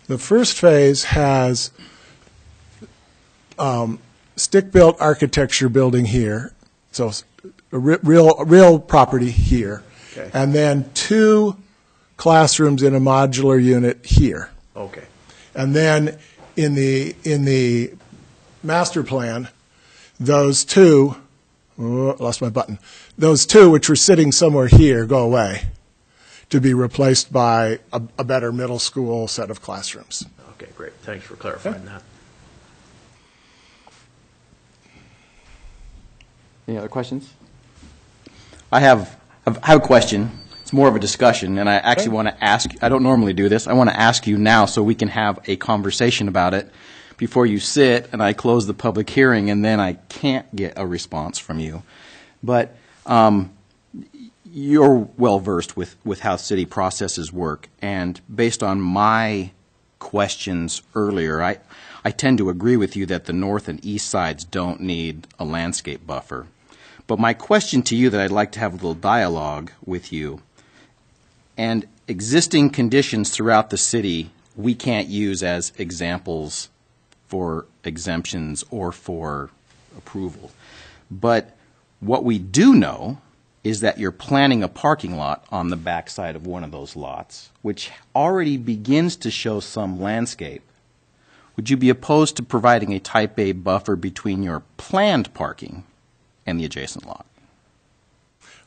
Speaker 6: The first phase has stick-built architecture building here, so a real property here,
Speaker 3: okay.
Speaker 6: And then 2 classrooms in a modular unit here.
Speaker 3: Okay.
Speaker 6: And then in the master plan, those 2, lost my button, those 2 which were sitting somewhere here go away to be replaced by a better middle school set of classrooms.
Speaker 3: Okay, great. Thanks for clarifying that.
Speaker 1: Any other questions? I have a question. It's more of a discussion, and I actually want to ask, I don't normally do this, I want to ask you now so we can have a conversation about it before you sit and I close the public hearing and then I can't get a response from you. But you're well-versed with how city processes work, and based on my questions earlier, I tend to agree with you that the north and east sides don't need a landscape buffer. But my question to you that I'd like to have a little dialogue with you, and existing conditions throughout the city we can't use as examples for exemptions or for approval. But what we do know is that you're planning a parking lot on the backside of one of those lots, which already begins to show some landscape. Would you be opposed to providing a Type A buffer between your planned parking and the adjacent lot?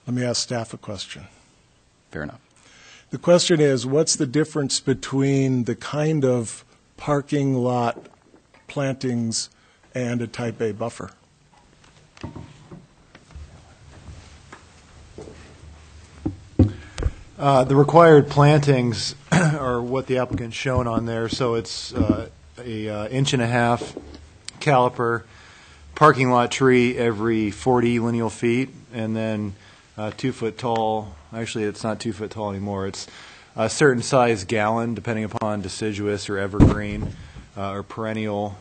Speaker 6: Let me ask staff a question.
Speaker 1: Fair enough.
Speaker 6: The question is, what's the difference between the kind of parking lot plantings and a Type A buffer?
Speaker 4: The required plantings are what the applicant's shown on there. So it's a 1.5 inch caliper parking lot tree every 40 lineal feet, and then 2 foot tall. Actually, it's not 2 foot tall anymore. It's a certain size gallon, depending upon deciduous or evergreen or perennial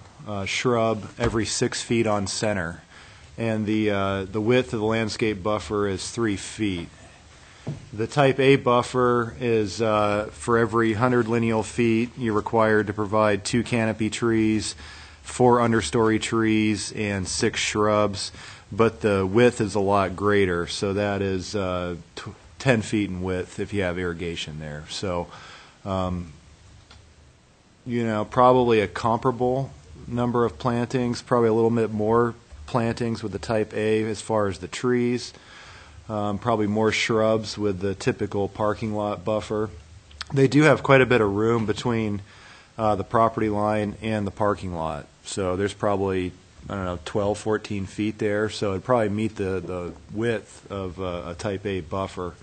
Speaker 4: shrub, every 6 feet on center. And the width of the landscape buffer is 3 feet. The Type A buffer is for every 100 lineal feet, you're required to provide 2 canopy trees, 4 understory trees, and 6 shrubs. But the width is a lot greater, so that is 10 feet in width if you have irrigation there. So, probably a comparable number of plantings, probably a little bit more plantings with the Type A as far as the trees. Probably more shrubs with the typical parking lot buffer. They do have quite a bit of room between the property line and the parking lot. So there's probably, 12, 14 feet there. So it'd probably meet the width of a Type A buffer.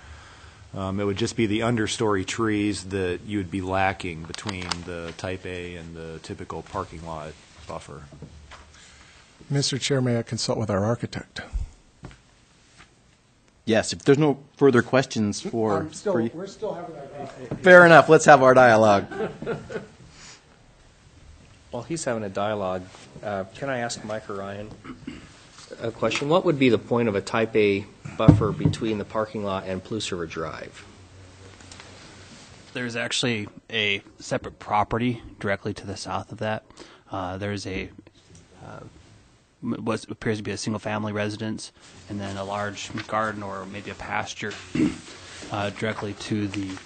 Speaker 4: It would just be the understory trees that you would be lacking between the Type A and the typical parking lot buffer.
Speaker 6: Mr. Chair, may I consult with our architect?
Speaker 1: Yes, if there's no further questions for you.
Speaker 6: We're still having our dialogue.
Speaker 1: Fair enough. Let's have our dialogue.
Speaker 7: While he's having a dialogue, can I ask Mike or Ryan, a question. What would be the point of a Type A buffer between the parking lot and Palouse River Drive?
Speaker 5: There's actually a separate property directly to the south of that. There's a what appears to be a single-family residence, and then a large garden or maybe a pasture directly to the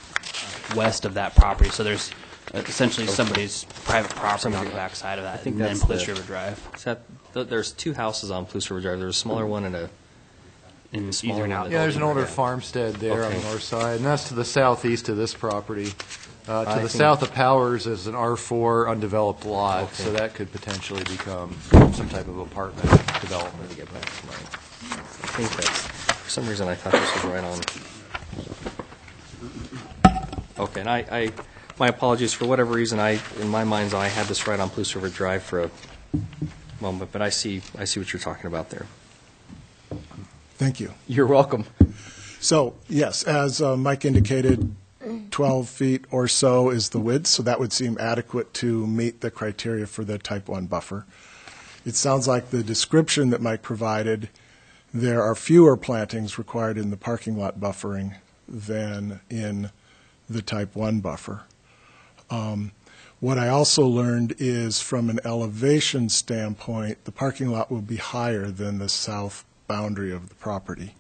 Speaker 5: west of that property. So there's essentially somebody's private property on the back side of that,
Speaker 7: I think
Speaker 5: and then
Speaker 7: that's
Speaker 5: Palouse River Drive.
Speaker 7: Is that, there's two houses on Palouse River Drive. There's a smaller one and a
Speaker 5: In
Speaker 7: smaller
Speaker 5: either
Speaker 7: one.
Speaker 5: now.
Speaker 4: Yeah, there's an older
Speaker 7: Yeah.
Speaker 4: farmstead there on the
Speaker 7: Okay.
Speaker 4: north side, and that's to the southeast of this property. To
Speaker 7: I
Speaker 4: the
Speaker 7: think-
Speaker 4: south of Powers is an R4 undeveloped lot,
Speaker 7: Okay.
Speaker 4: so that could potentially become some type of apartment development.
Speaker 7: to get back to mine. I think that's, for some reason I thought this was right on. Okay, and I my apologies, for whatever reason, in my mind's eye, I had this right on Palouse River Drive for a moment, but I see what you're talking about there.
Speaker 6: Thank you.
Speaker 1: You're welcome.
Speaker 6: So, yes, as Mike indicated, 12 feet or so is the width, so that would seem adequate to meet the criteria for the type 1 buffer. It sounds like the description that Mike provided, there are fewer plantings required in the parking lot buffering than in the type 1 buffer. What I also learned is from an elevation standpoint, the parking lot will be higher than the south boundary of the property,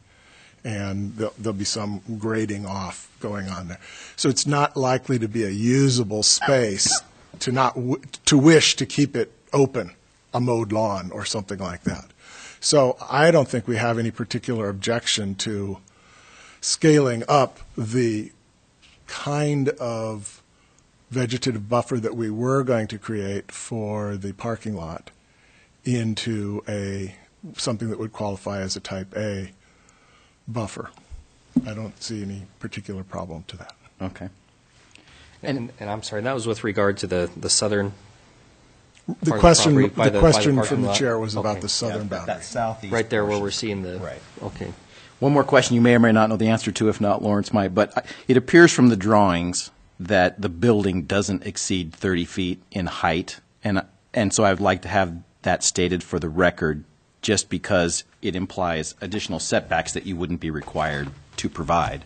Speaker 6: and there'll be some grading off going on there. So it's not likely to be a usable space to wish to keep it open, a mowed lawn or something like that. So I don't think we have any particular objection to scaling up the kind of vegetative buffer that we were going to create for the parking lot into something that would qualify as a type A buffer. I don't see any particular problem to that.
Speaker 1: Okay.
Speaker 7: And I'm sorry, that was with regard to the southern
Speaker 6: The
Speaker 7: part of
Speaker 6: question,
Speaker 7: property by
Speaker 6: the
Speaker 7: the
Speaker 6: question
Speaker 7: parking
Speaker 6: from the
Speaker 7: lot?
Speaker 6: chair was about
Speaker 7: Okay.
Speaker 6: the southern boundary.
Speaker 1: That southeast
Speaker 7: right there where
Speaker 1: portion.
Speaker 7: we're seeing the.
Speaker 1: Right.
Speaker 7: Okay.
Speaker 1: One more question you may or may not know the answer to. If not, Lawrence might. But it appears from the drawings that the building doesn't exceed 30 feet in height, and so I would like to have that stated for the record, just because it implies additional setbacks that you wouldn't be required to provide.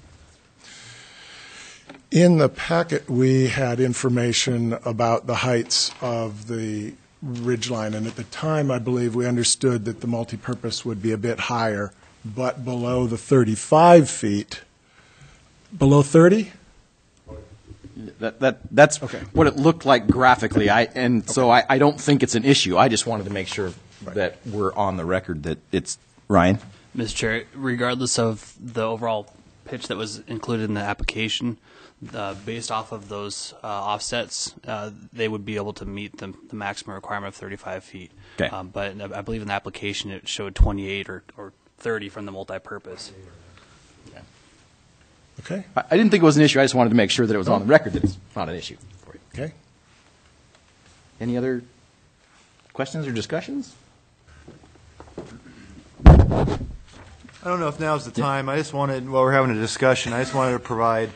Speaker 6: In the packet, we had information about the heights of the ridgeline, and at the time, I believe we understood that the multipurpose would be a bit higher, but below the 35 feet. Below 30?
Speaker 1: That's
Speaker 6: Okay.
Speaker 1: what it looked like graphically. So I don't think it's an issue. I just wanted to make sure that we're on the record that it's Ryan.
Speaker 5: Mr. Chair, regardless of the overall pitch that was included in the application, based off of those offsets, they would be able to meet the maximum requirement of 35 feet.
Speaker 1: Okay.
Speaker 5: But I believe in the application it showed 28 or 30 from the multipurpose.
Speaker 6: Okay,
Speaker 1: I didn't think it was an issue. I just wanted to make sure that it was on the record that it's not an issue for you.
Speaker 6: okay.
Speaker 1: Any other questions or discussions?
Speaker 4: I don't know if now's the time. I just wanted, while we're having a discussion, I just wanted to provide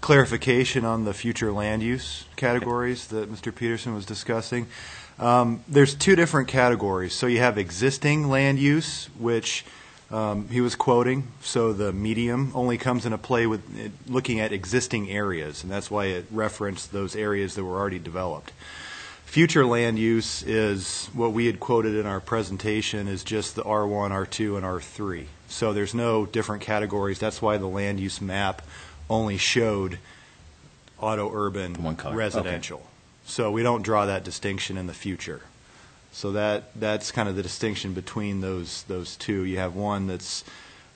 Speaker 4: clarification on the future land use categories that Mr. Peterson was discussing. There's two different categories. So you have existing land use, which he was quoting. So the medium only comes into play with looking at existing areas, and that's why it referenced those areas that were already developed. Future land use is what we had quoted in our presentation is just the R1, R2, and R3. So there's no different categories. That's why the land use map only showed auto urban
Speaker 1: One color.
Speaker 4: residential. So we don't draw that distinction in the future. So that's kind of the distinction between those two. You have one that's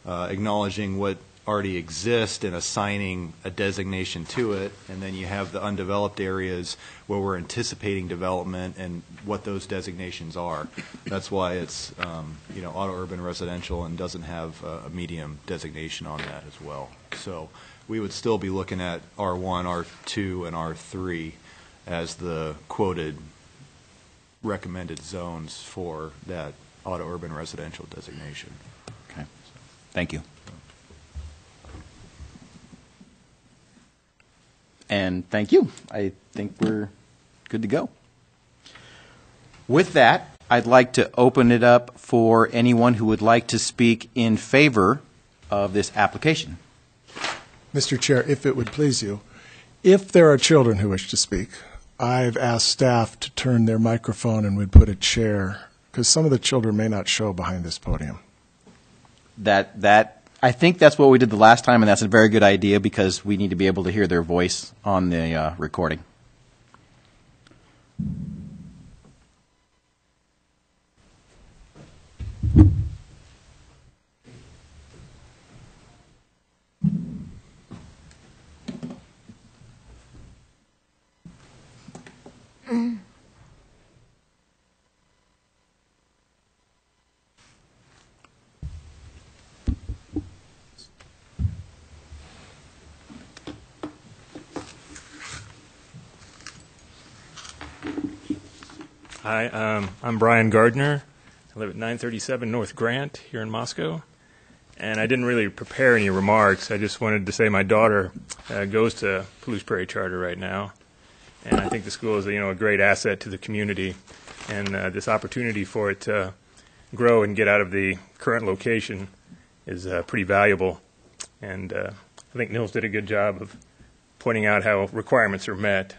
Speaker 4: acknowledging what already exists and assigning a designation to it, and then you have the undeveloped areas where we're anticipating development and what those designations are. That's why it's auto urban residential and doesn't have a medium designation on that as well. So we would still be looking at R1, R2, and R3 as the quoted recommended zones for that auto urban residential designation.
Speaker 1: Okay. Thank you. And thank you. I think we're good to go. With that, I'd like to open it up for anyone who would like to speak in favor of this application.
Speaker 6: Mr. Chair, if it would please you, if there are children who wish to speak, I've asked staff to turn their microphone and we'd put a chair, because some of the children may not show behind this podium.
Speaker 1: I think that's what we did the last time, and that's a very good idea because we need to be able to hear their voice on the recording.
Speaker 8: Hi, I'm Brian Gardner. I live at 937 North Grant here in Moscow. And I didn't really prepare any remarks. I just wanted to say my daughter goes to Palouse Prairie Charter right now. And I think the school is a great asset to the community. And this opportunity for it to grow and get out of the current location is pretty valuable. And I think Nils did a good job of pointing out how requirements are met.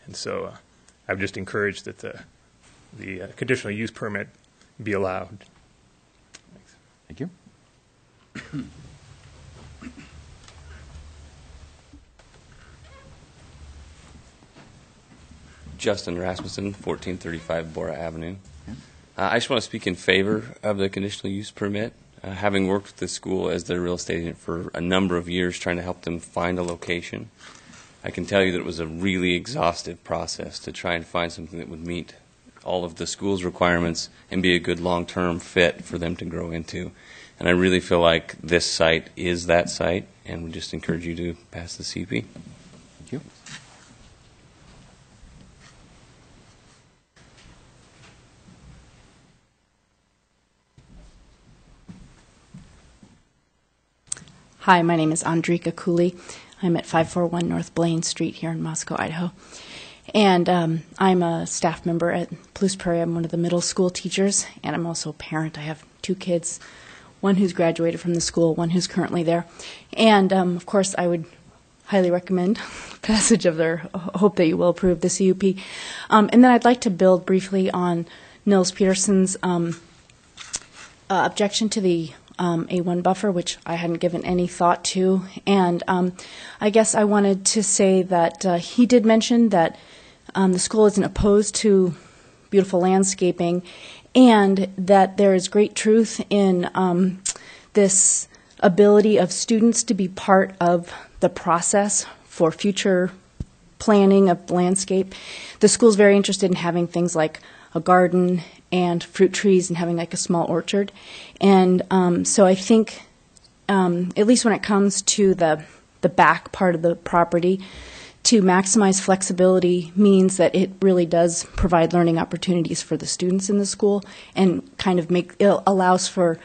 Speaker 8: And so I've just encouraged that the conditional use permit be allowed. Thanks.
Speaker 1: Thank you.
Speaker 9: Justin Rasmussen, 1435 Bora Avenue. I just want to speak in favor of the conditional use permit. Having worked with the school as their real estate agent for a number of years trying to help them find a location, I can tell you that it was a really exhaustive process to try and find something that would meet all of the school's requirements and be a good long-term fit for them to grow into. And I really feel like this site is that site, and we just encourage you to pass the CP.
Speaker 1: Thank you.
Speaker 10: Hi, my name is Andrika Cooley. I'm at 541 North Blaine Street here in Moscow, Idaho. And I'm a staff member at Palouse Prairie. I'm one of the middle school teachers, and I'm also a parent. I have 2 kids, one who's graduated from the school, one who's currently there. And, of course, I would highly recommend passage of their, hope that you will approve the CUP. And then I'd like to build briefly on Nils Peterson's objection to the A1 buffer, which I hadn't given any thought to. And I guess I wanted to say that he did mention that the school isn't opposed to beautiful landscaping, and that there is great truth in this ability of students to be part of the process for future planning of landscape. The school's very interested in having things like a garden and fruit trees and having like a small orchard. And so I think, at least when it comes to the back part of the property, to maximize flexibility means that it really does provide learning opportunities for the students in the school, and kind of it allows for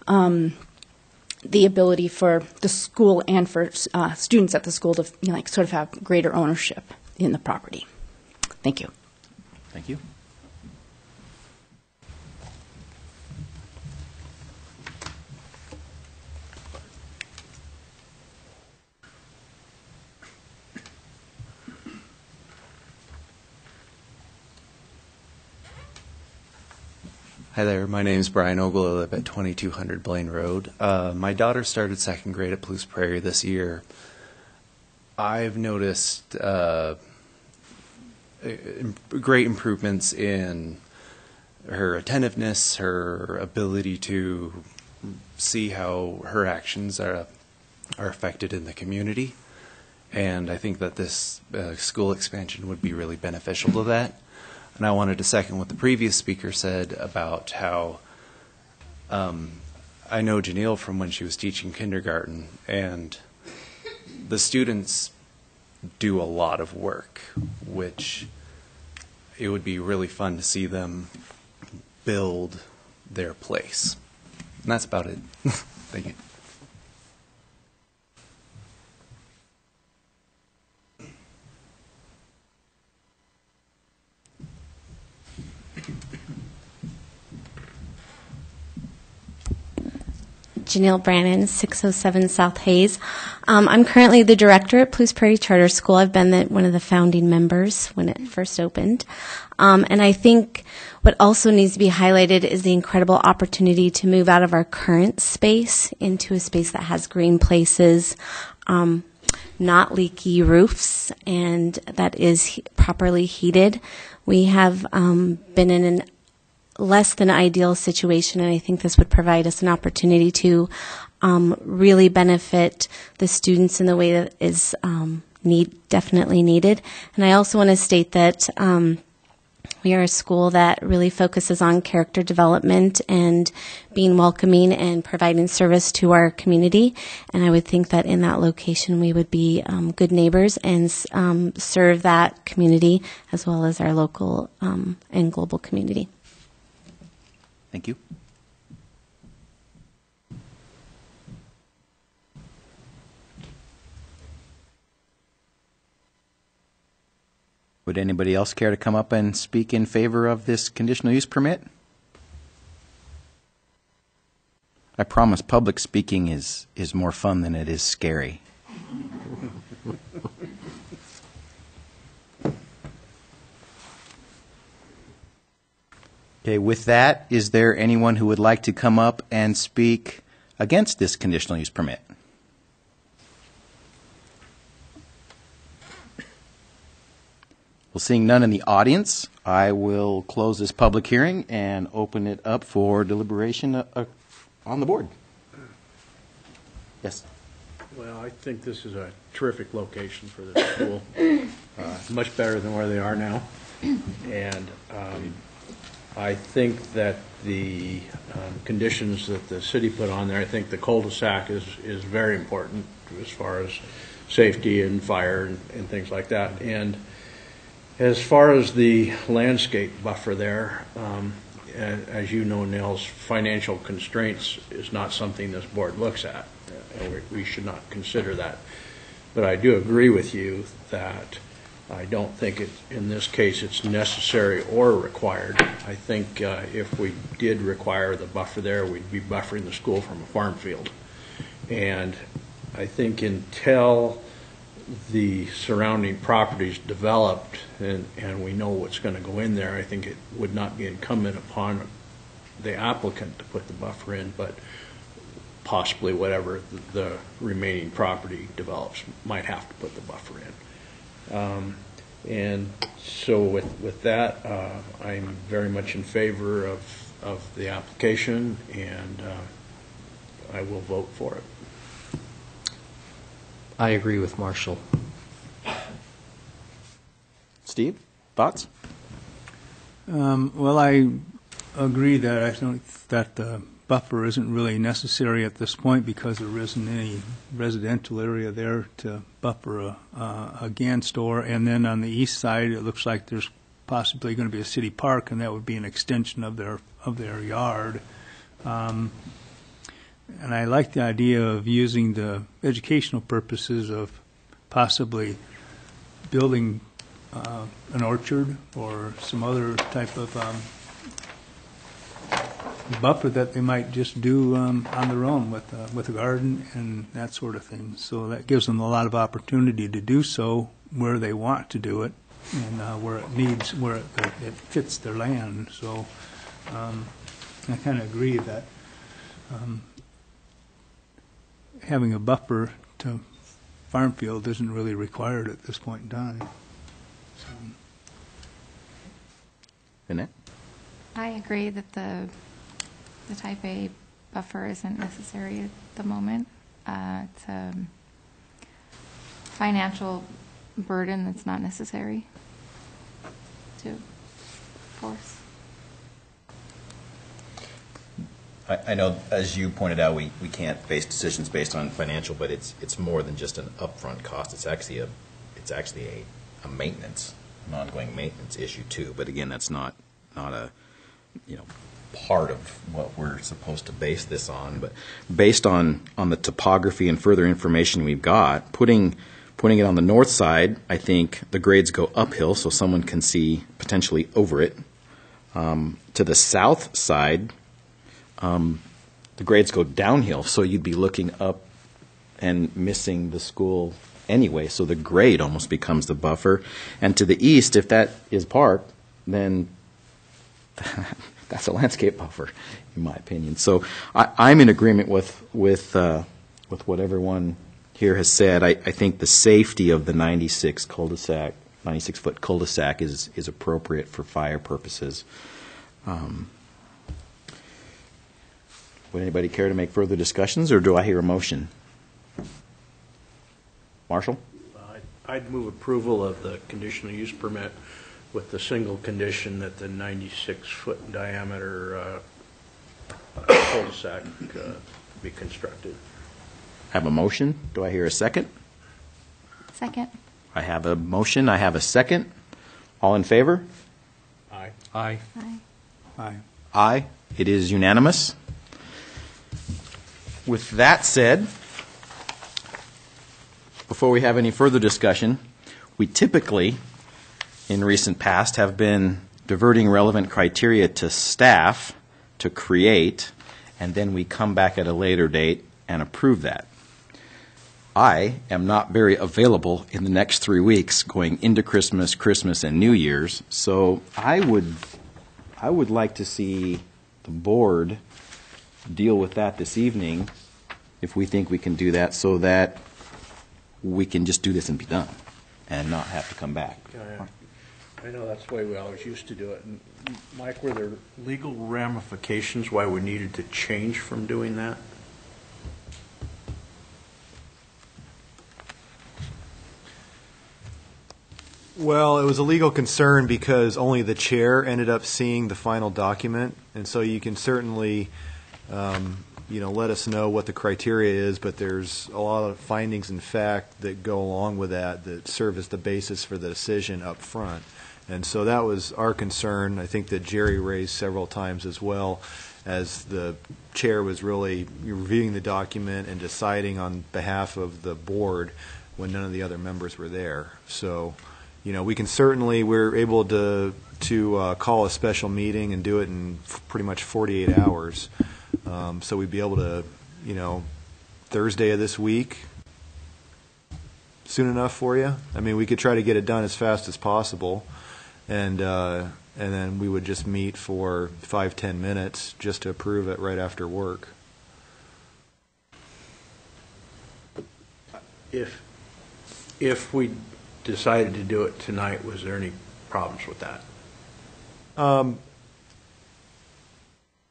Speaker 10: the ability for the school and for students at the school to sort of have greater ownership in the property. Thank you.
Speaker 1: Thank you.
Speaker 11: Hi there, my name is Brian Ogle. I live at 2200 Blaine Road. My daughter started second grade at Palouse Prairie this year. I've noticed great improvements in her attentiveness, her ability to see how her actions are affected in the community. And I think that this school expansion would be really beneficial to that. And I wanted to second what the previous speaker said about how I know Janelle from when she was teaching kindergarten, and the students do a lot of work, which it would be really fun to see them build their place. And that's about it. Thank you.
Speaker 12: Janelle Brannon, 607 South Hayes. I'm currently the director at Blues Prairie Charter School. I've been one of the founding members when it first opened. And I think what also needs to be highlighted is the incredible opportunity to move out of our current space into a space that has green places, not leaky roofs, and that is properly heated. We have been in an less than ideal situation, and I think this would provide us an opportunity to really benefit the students in the way that is definitely needed. And I also want to state that we are a school that really focuses on character development and being welcoming and providing service to our community. And I would think that in that location we would be good neighbors and serve that community as well as our local and global community.
Speaker 1: Thank you. Would anybody else care to come up and speak in favor of this conditional use permit? I promise public speaking is more fun than it is scary. Okay, with that, is there anyone who would like to come up and speak against this conditional use permit? Well, seeing none in the audience, I will close this public hearing and open it up for deliberation on the board. Yes.
Speaker 3: Well, I think this is a terrific location for the school, much better than where they are now. And I think that the conditions that the city put on there, I think the cul-de-sac is very important as far as safety and fire and things like that. And as far as the landscape buffer there, as you know, Nels, financial constraints is not something this board looks at. We should not consider that. But I do agree with you that I don't think in this case it's necessary or required. I think if we did require the buffer there, we'd be buffering the school from a farm field. And I think until the surrounding properties developed and we know what's going to go in there, I think it would not be incumbent upon the applicant to put the buffer in, but possibly whatever the remaining property develops might have to put the buffer in. And so with that, I'm very much in favor of the application, and I will vote for it.
Speaker 7: I agree with Marshall.
Speaker 1: Steve, thoughts?
Speaker 2: Well, I agree that I think that the buffer isn't really necessary at this point because there isn't any residential area there to buffer against. And then on the east side, it looks like there's possibly going to be a city park, and that would be an extension of their yard. And I like the idea of using the educational purposes of possibly building an orchard or some other type of buffer that they might just do on their own with a garden and that sort of thing. So that gives them a lot of opportunity to do so where they want to do it and where it fits their land. So I kind of agree that having a buffer to farm field isn't really required at this point in time. So.
Speaker 1: Annette?
Speaker 13: I agree that the type A buffer isn't necessary at the moment. It's a financial burden that's not necessary to force.
Speaker 14: I know, as you pointed out, we can't base decisions based on financial, but it's more than just an upfront cost. It's actually a maintenance, an ongoing maintenance issue too. But again, that's not a part of what we're supposed to base this on. But based on the topography and further information we've got, putting it on the north side, I think the grades go uphill, so someone can see potentially over it. To the south side,
Speaker 1: the grades go downhill, so you'd be looking up and missing the school anyway, so the grade almost becomes the buffer. And to the east, if that is park, then that's a landscape buffer, in my opinion. So I'm in agreement with what everyone here has said. I think the safety of the 96-foot cul-de-sac is appropriate for fire purposes. Would anybody care to make further discussions, or do I hear a motion? Marshall?
Speaker 3: I'd move approval of the conditional use permit with the single condition that the 96-foot diameter cul-de-sac be constructed.
Speaker 1: I have a motion. Do I hear a second?
Speaker 13: Second.
Speaker 1: I have a motion. I have a second. All in favor?
Speaker 3: Aye.
Speaker 7: Aye.
Speaker 13: Aye.
Speaker 2: Aye.
Speaker 1: Aye. It is unanimous. With that said, before we have any further discussion, we typically, in recent past, have been diverting relevant criteria to staff to create, and then we come back at a later date and approve that. I am not very available in the next 3 weeks going into Christmas, and New Year's, so I would like to see the board deal with that this evening, if we think we can do that, so that we can just do this and be done, and not have to come back.
Speaker 3: I know that's the way we always used to do it. And Mike, were there legal ramifications why we needed to change from doing that?
Speaker 4: Well, it was a legal concern because only the chair ended up seeing the final document, and so you can certainly, let us know what the criteria is, but there's a lot of findings and fact that go along with that serve as the basis for the decision up front. And so that was our concern. I think that Jerry raised several times as well, as the chair was really reviewing the document and deciding on behalf of the board when none of the other members were there. So, we can certainly, we're able to call a special meeting and do it in pretty much 48 hours. So we'd be able to, Thursday of this week, soon enough for you. I mean, we could try to get it done as fast as possible, and then we would just meet for 5-10 minutes just to approve it right after work.
Speaker 3: If we decided to do it tonight, was there any problems with that?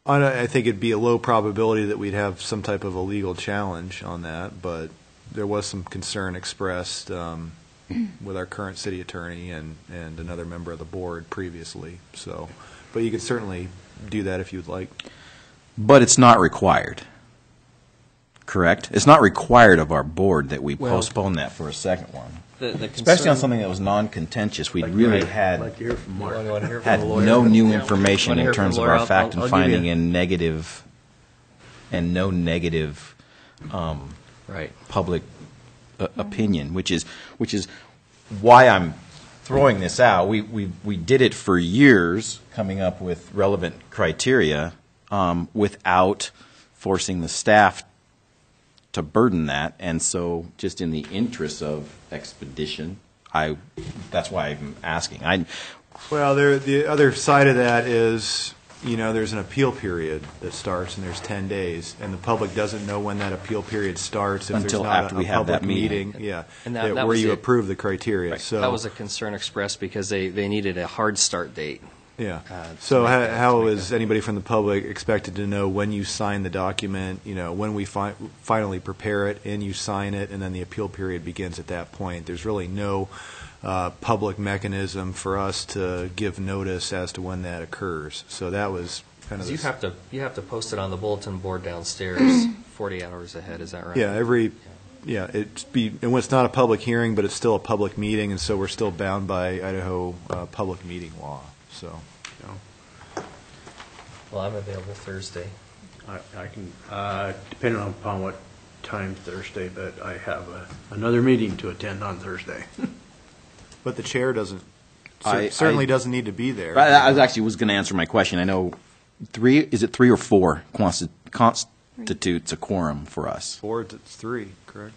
Speaker 4: I think it'd be a low probability that we'd have some type of a legal challenge on that, but there was some concern expressed with our current city attorney and another member of the board previously. So, but you could certainly do that if you'd like.
Speaker 1: But it's not required, correct? It's not required of our board that we postpone that for a second one. Especially on something that was non-contentious. We really had no new information in terms of our fact and finding and no negative public opinion, which is why I'm throwing this out. We did it for years, coming up with relevant criteria without forcing the staff to burden that, and so just in the interest of expedition, that's why I'm asking.
Speaker 4: Well, the other side of that is, there's an appeal period that starts, and there's 10 days, and the public doesn't know when that appeal period starts if
Speaker 1: until
Speaker 4: there's not
Speaker 1: after
Speaker 4: a
Speaker 1: we have
Speaker 4: public
Speaker 1: that meeting.
Speaker 4: Yeah,
Speaker 7: and that
Speaker 4: where
Speaker 7: was
Speaker 4: you
Speaker 7: it.
Speaker 4: approve the criteria.
Speaker 7: Right.
Speaker 4: So
Speaker 7: that was a concern expressed because they needed a hard start date.
Speaker 4: Yeah. So how is anybody from the public expected to know when you sign the document, when we finally prepare it and you sign it, and then the appeal period begins at that point? There's really no public mechanism for us to give notice as to when that occurs. So that was kind of
Speaker 7: you have to post it on the bulletin board downstairs 40 hours ahead. Is that right?
Speaker 4: Yeah, and when it's not a public hearing, but it's still a public meeting, and so we're still bound by Idaho public meeting law. So,
Speaker 7: Well, I'm available Thursday.
Speaker 3: I can, depending upon what time Thursday, but I have another meeting to attend on Thursday.
Speaker 4: But the chair certainly doesn't need to be there.
Speaker 1: I was going to answer my question. I know is it 3 or 4 constitutes a quorum for us.
Speaker 4: Boards, it's 3, correct?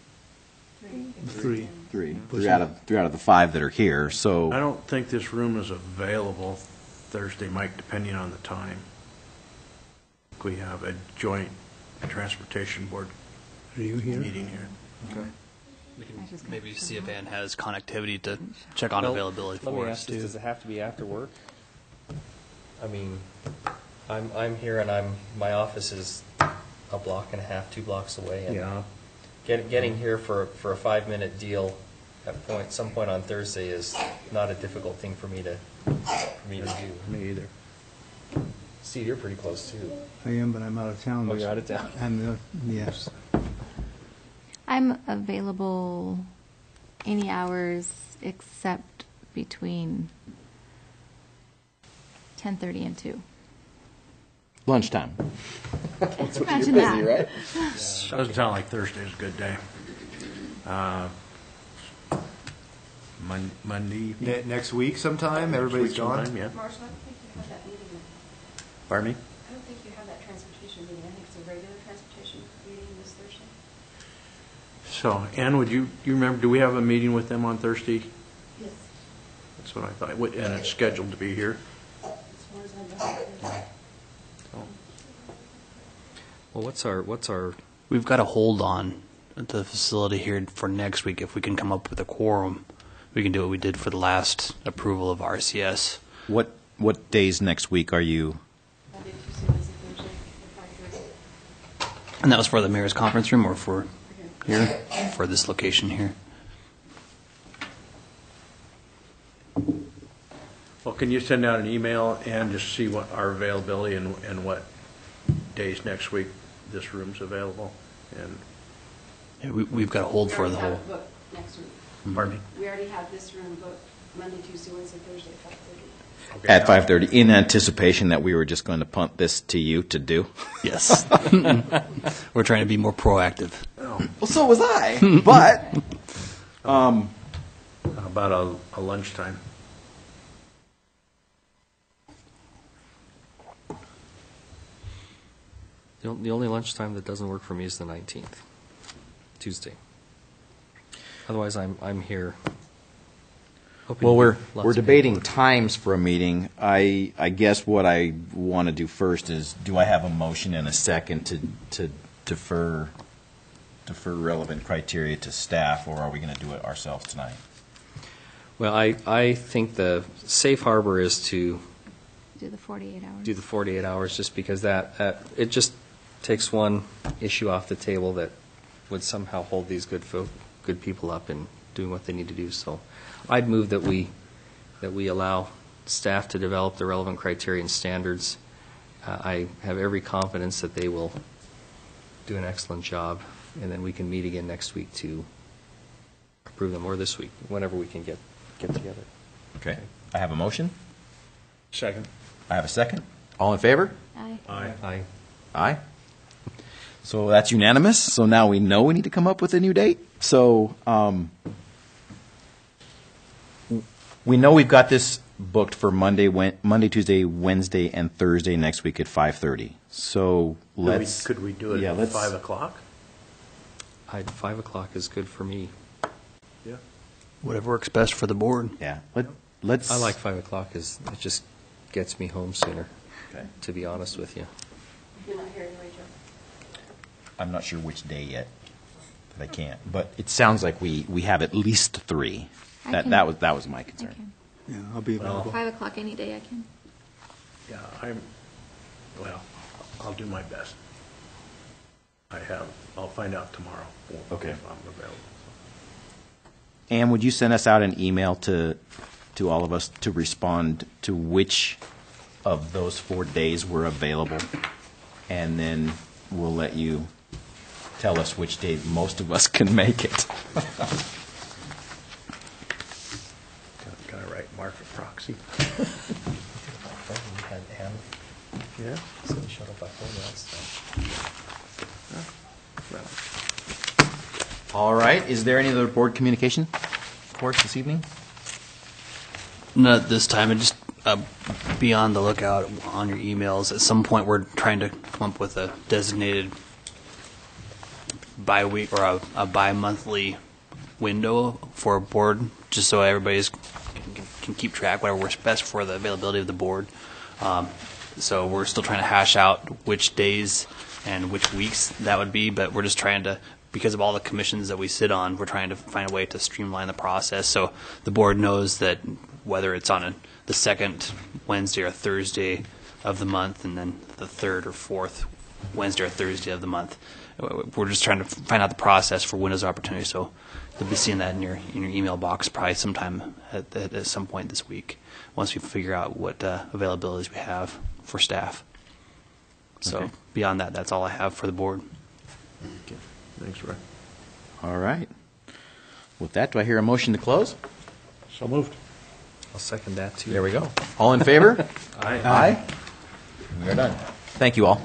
Speaker 2: Three.
Speaker 1: Three out of the 5 that are here. So
Speaker 3: I don't think this room is available Thursday, Mike, depending on the time. We have a joint transportation board
Speaker 2: Are you here?
Speaker 3: meeting here.
Speaker 4: Okay.
Speaker 5: We can maybe see if Ann has connectivity to check on availability
Speaker 7: Let me
Speaker 5: for
Speaker 7: ask
Speaker 5: us
Speaker 7: this,
Speaker 5: too.
Speaker 7: does it have to be after work? I mean, I'm here and my office is a block and a half, 2 blocks away. And
Speaker 3: Yeah.
Speaker 7: Getting here for a 5-minute deal at some point on Thursday is not a difficult thing for me to do.
Speaker 3: Me either.
Speaker 7: Steve, you're pretty close too.
Speaker 2: I am, but I'm out of town.
Speaker 7: Oh, you're out of town.
Speaker 2: Yes.
Speaker 13: I'm available any hours except between 10:30 and 2.
Speaker 1: lunchtime.
Speaker 13: Imagine that.
Speaker 1: Right?
Speaker 3: Doesn't sound like Thursday's a good day. Monday.
Speaker 4: Next week sometime, everybody's
Speaker 3: Week
Speaker 4: gone?
Speaker 3: sometime, yeah.
Speaker 15: Marshall, I don't think you have that meeting.
Speaker 1: Pardon me?
Speaker 15: I don't think you have that transportation meeting. I think it's a regular transportation meeting this Thursday.
Speaker 3: So, Ann, you remember, do we have a meeting with them on Thursday?
Speaker 15: Yes.
Speaker 3: That's what I thought. And it's scheduled to be here?
Speaker 15: As far as I know.
Speaker 7: Well, what's our
Speaker 5: We've got a hold on the facility here for next week. If we can come up with a quorum, we can do what we did for the last approval of RCS.
Speaker 1: What days next week are you?
Speaker 15: Monday, Tuesday, Wednesday, Thursday, at 5:30.
Speaker 5: And that was for the mayor's conference room or for here? For this location here?
Speaker 3: Well, can you send out an email and just see what our availability and what days next week this room's available? And
Speaker 5: Yeah, we've got a hold for the
Speaker 15: We already
Speaker 5: whole.
Speaker 15: have it booked next week.
Speaker 3: Pardon me?
Speaker 15: We already have this room booked Monday, Tuesday, Wednesday, Thursday at 5:30.
Speaker 3: Okay.
Speaker 1: At 5:30, in anticipation that we were just going to punt this to you to do.
Speaker 5: Yes. We're trying to be more proactive.
Speaker 1: Well, so was I. But
Speaker 3: How about a lunchtime?
Speaker 7: The only lunchtime that doesn't work for me is the 19th, Tuesday. Otherwise, I'm here. hoping
Speaker 1: well,
Speaker 7: to
Speaker 1: we're
Speaker 7: get lots of
Speaker 1: debating
Speaker 7: input.
Speaker 1: times for a meeting. I guess what I want to do first is, do I have a motion and a second to defer relevant criteria to staff, or are we going to do it ourselves tonight?
Speaker 7: Well, I think the safe harbor is to
Speaker 13: Do the 48 hours.
Speaker 7: do the 48 hours, just because that it just takes one issue off the table that would somehow hold these good people up in doing what they need to do. So I'd move that we allow staff to develop the relevant criteria and standards. I have every confidence that they will do an excellent job, and then we can meet again next week to approve them, or this week, whenever we can get together.
Speaker 1: Okay. I have a motion.
Speaker 3: Second.
Speaker 1: I have a second. All in favor?
Speaker 13: Aye.
Speaker 7: Aye.
Speaker 1: Aye. So that's unanimous. So now we know we need to come up with a new date. So we know we've got this booked for Monday, Tuesday, Wednesday, and Thursday next week at 5:30. So let's.
Speaker 3: Could we do it
Speaker 1: yeah,
Speaker 3: at
Speaker 1: let's-
Speaker 3: 5 o'clock?
Speaker 7: 5 o'clock is good for me.
Speaker 3: Yeah.
Speaker 5: Whatever works best for the board.
Speaker 1: Yeah. Let's.
Speaker 7: I like 5 o'clock, it just gets me home sooner,
Speaker 1: Okay.
Speaker 7: to be honest with you.
Speaker 15: You're not here anyway, Joe.
Speaker 1: I'm not sure which day yet, but I can't. But it sounds like we have at least 3.
Speaker 13: I
Speaker 1: That
Speaker 13: can-
Speaker 1: that was my
Speaker 13: I
Speaker 1: concern.
Speaker 13: can.
Speaker 2: Yeah, I'll be available.
Speaker 13: 5 o'clock any day I can.
Speaker 3: Yeah, I'll do my best. I'll find out tomorrow.
Speaker 1: Okay.
Speaker 3: If I'm available.
Speaker 1: Ann, would you send us out an email to all of us to respond to which of those 4 days were available? And then we'll let you tell us which day most of us can make it.
Speaker 3: Can I write Mark for proxy? Yeah.
Speaker 1: All right. Is there any other board communication for us this evening?
Speaker 5: Not this time. And just be on the lookout on your emails. At some point, we're trying to come up with a designated bi-week or a bi-monthly window for a board, just so everybody's can keep track whatever works best for the availability of the board. So we're still trying to hash out which days and which weeks that would be, but we're just trying to, because of all the commissions that we sit on, we're trying to find a way to streamline the process so the board knows that whether it's on the second Wednesday or Thursday of the month and then the third or fourth Wednesday or Thursday of the month. We're just trying to find out the process for windows of opportunity, so you'll be seeing that in your email box probably sometime at some point this week once we figure out what availabilities we have for staff. So
Speaker 1: Okay.
Speaker 5: beyond that, that's all I have for the board.
Speaker 3: Okay. Thanks, Ray.
Speaker 1: All right. With that, do I hear a motion to close?
Speaker 3: So moved.
Speaker 7: I'll second that too.
Speaker 1: There we go. All in favor?
Speaker 3: Aye.
Speaker 1: Aye.
Speaker 14: We are done.
Speaker 1: Thank you all.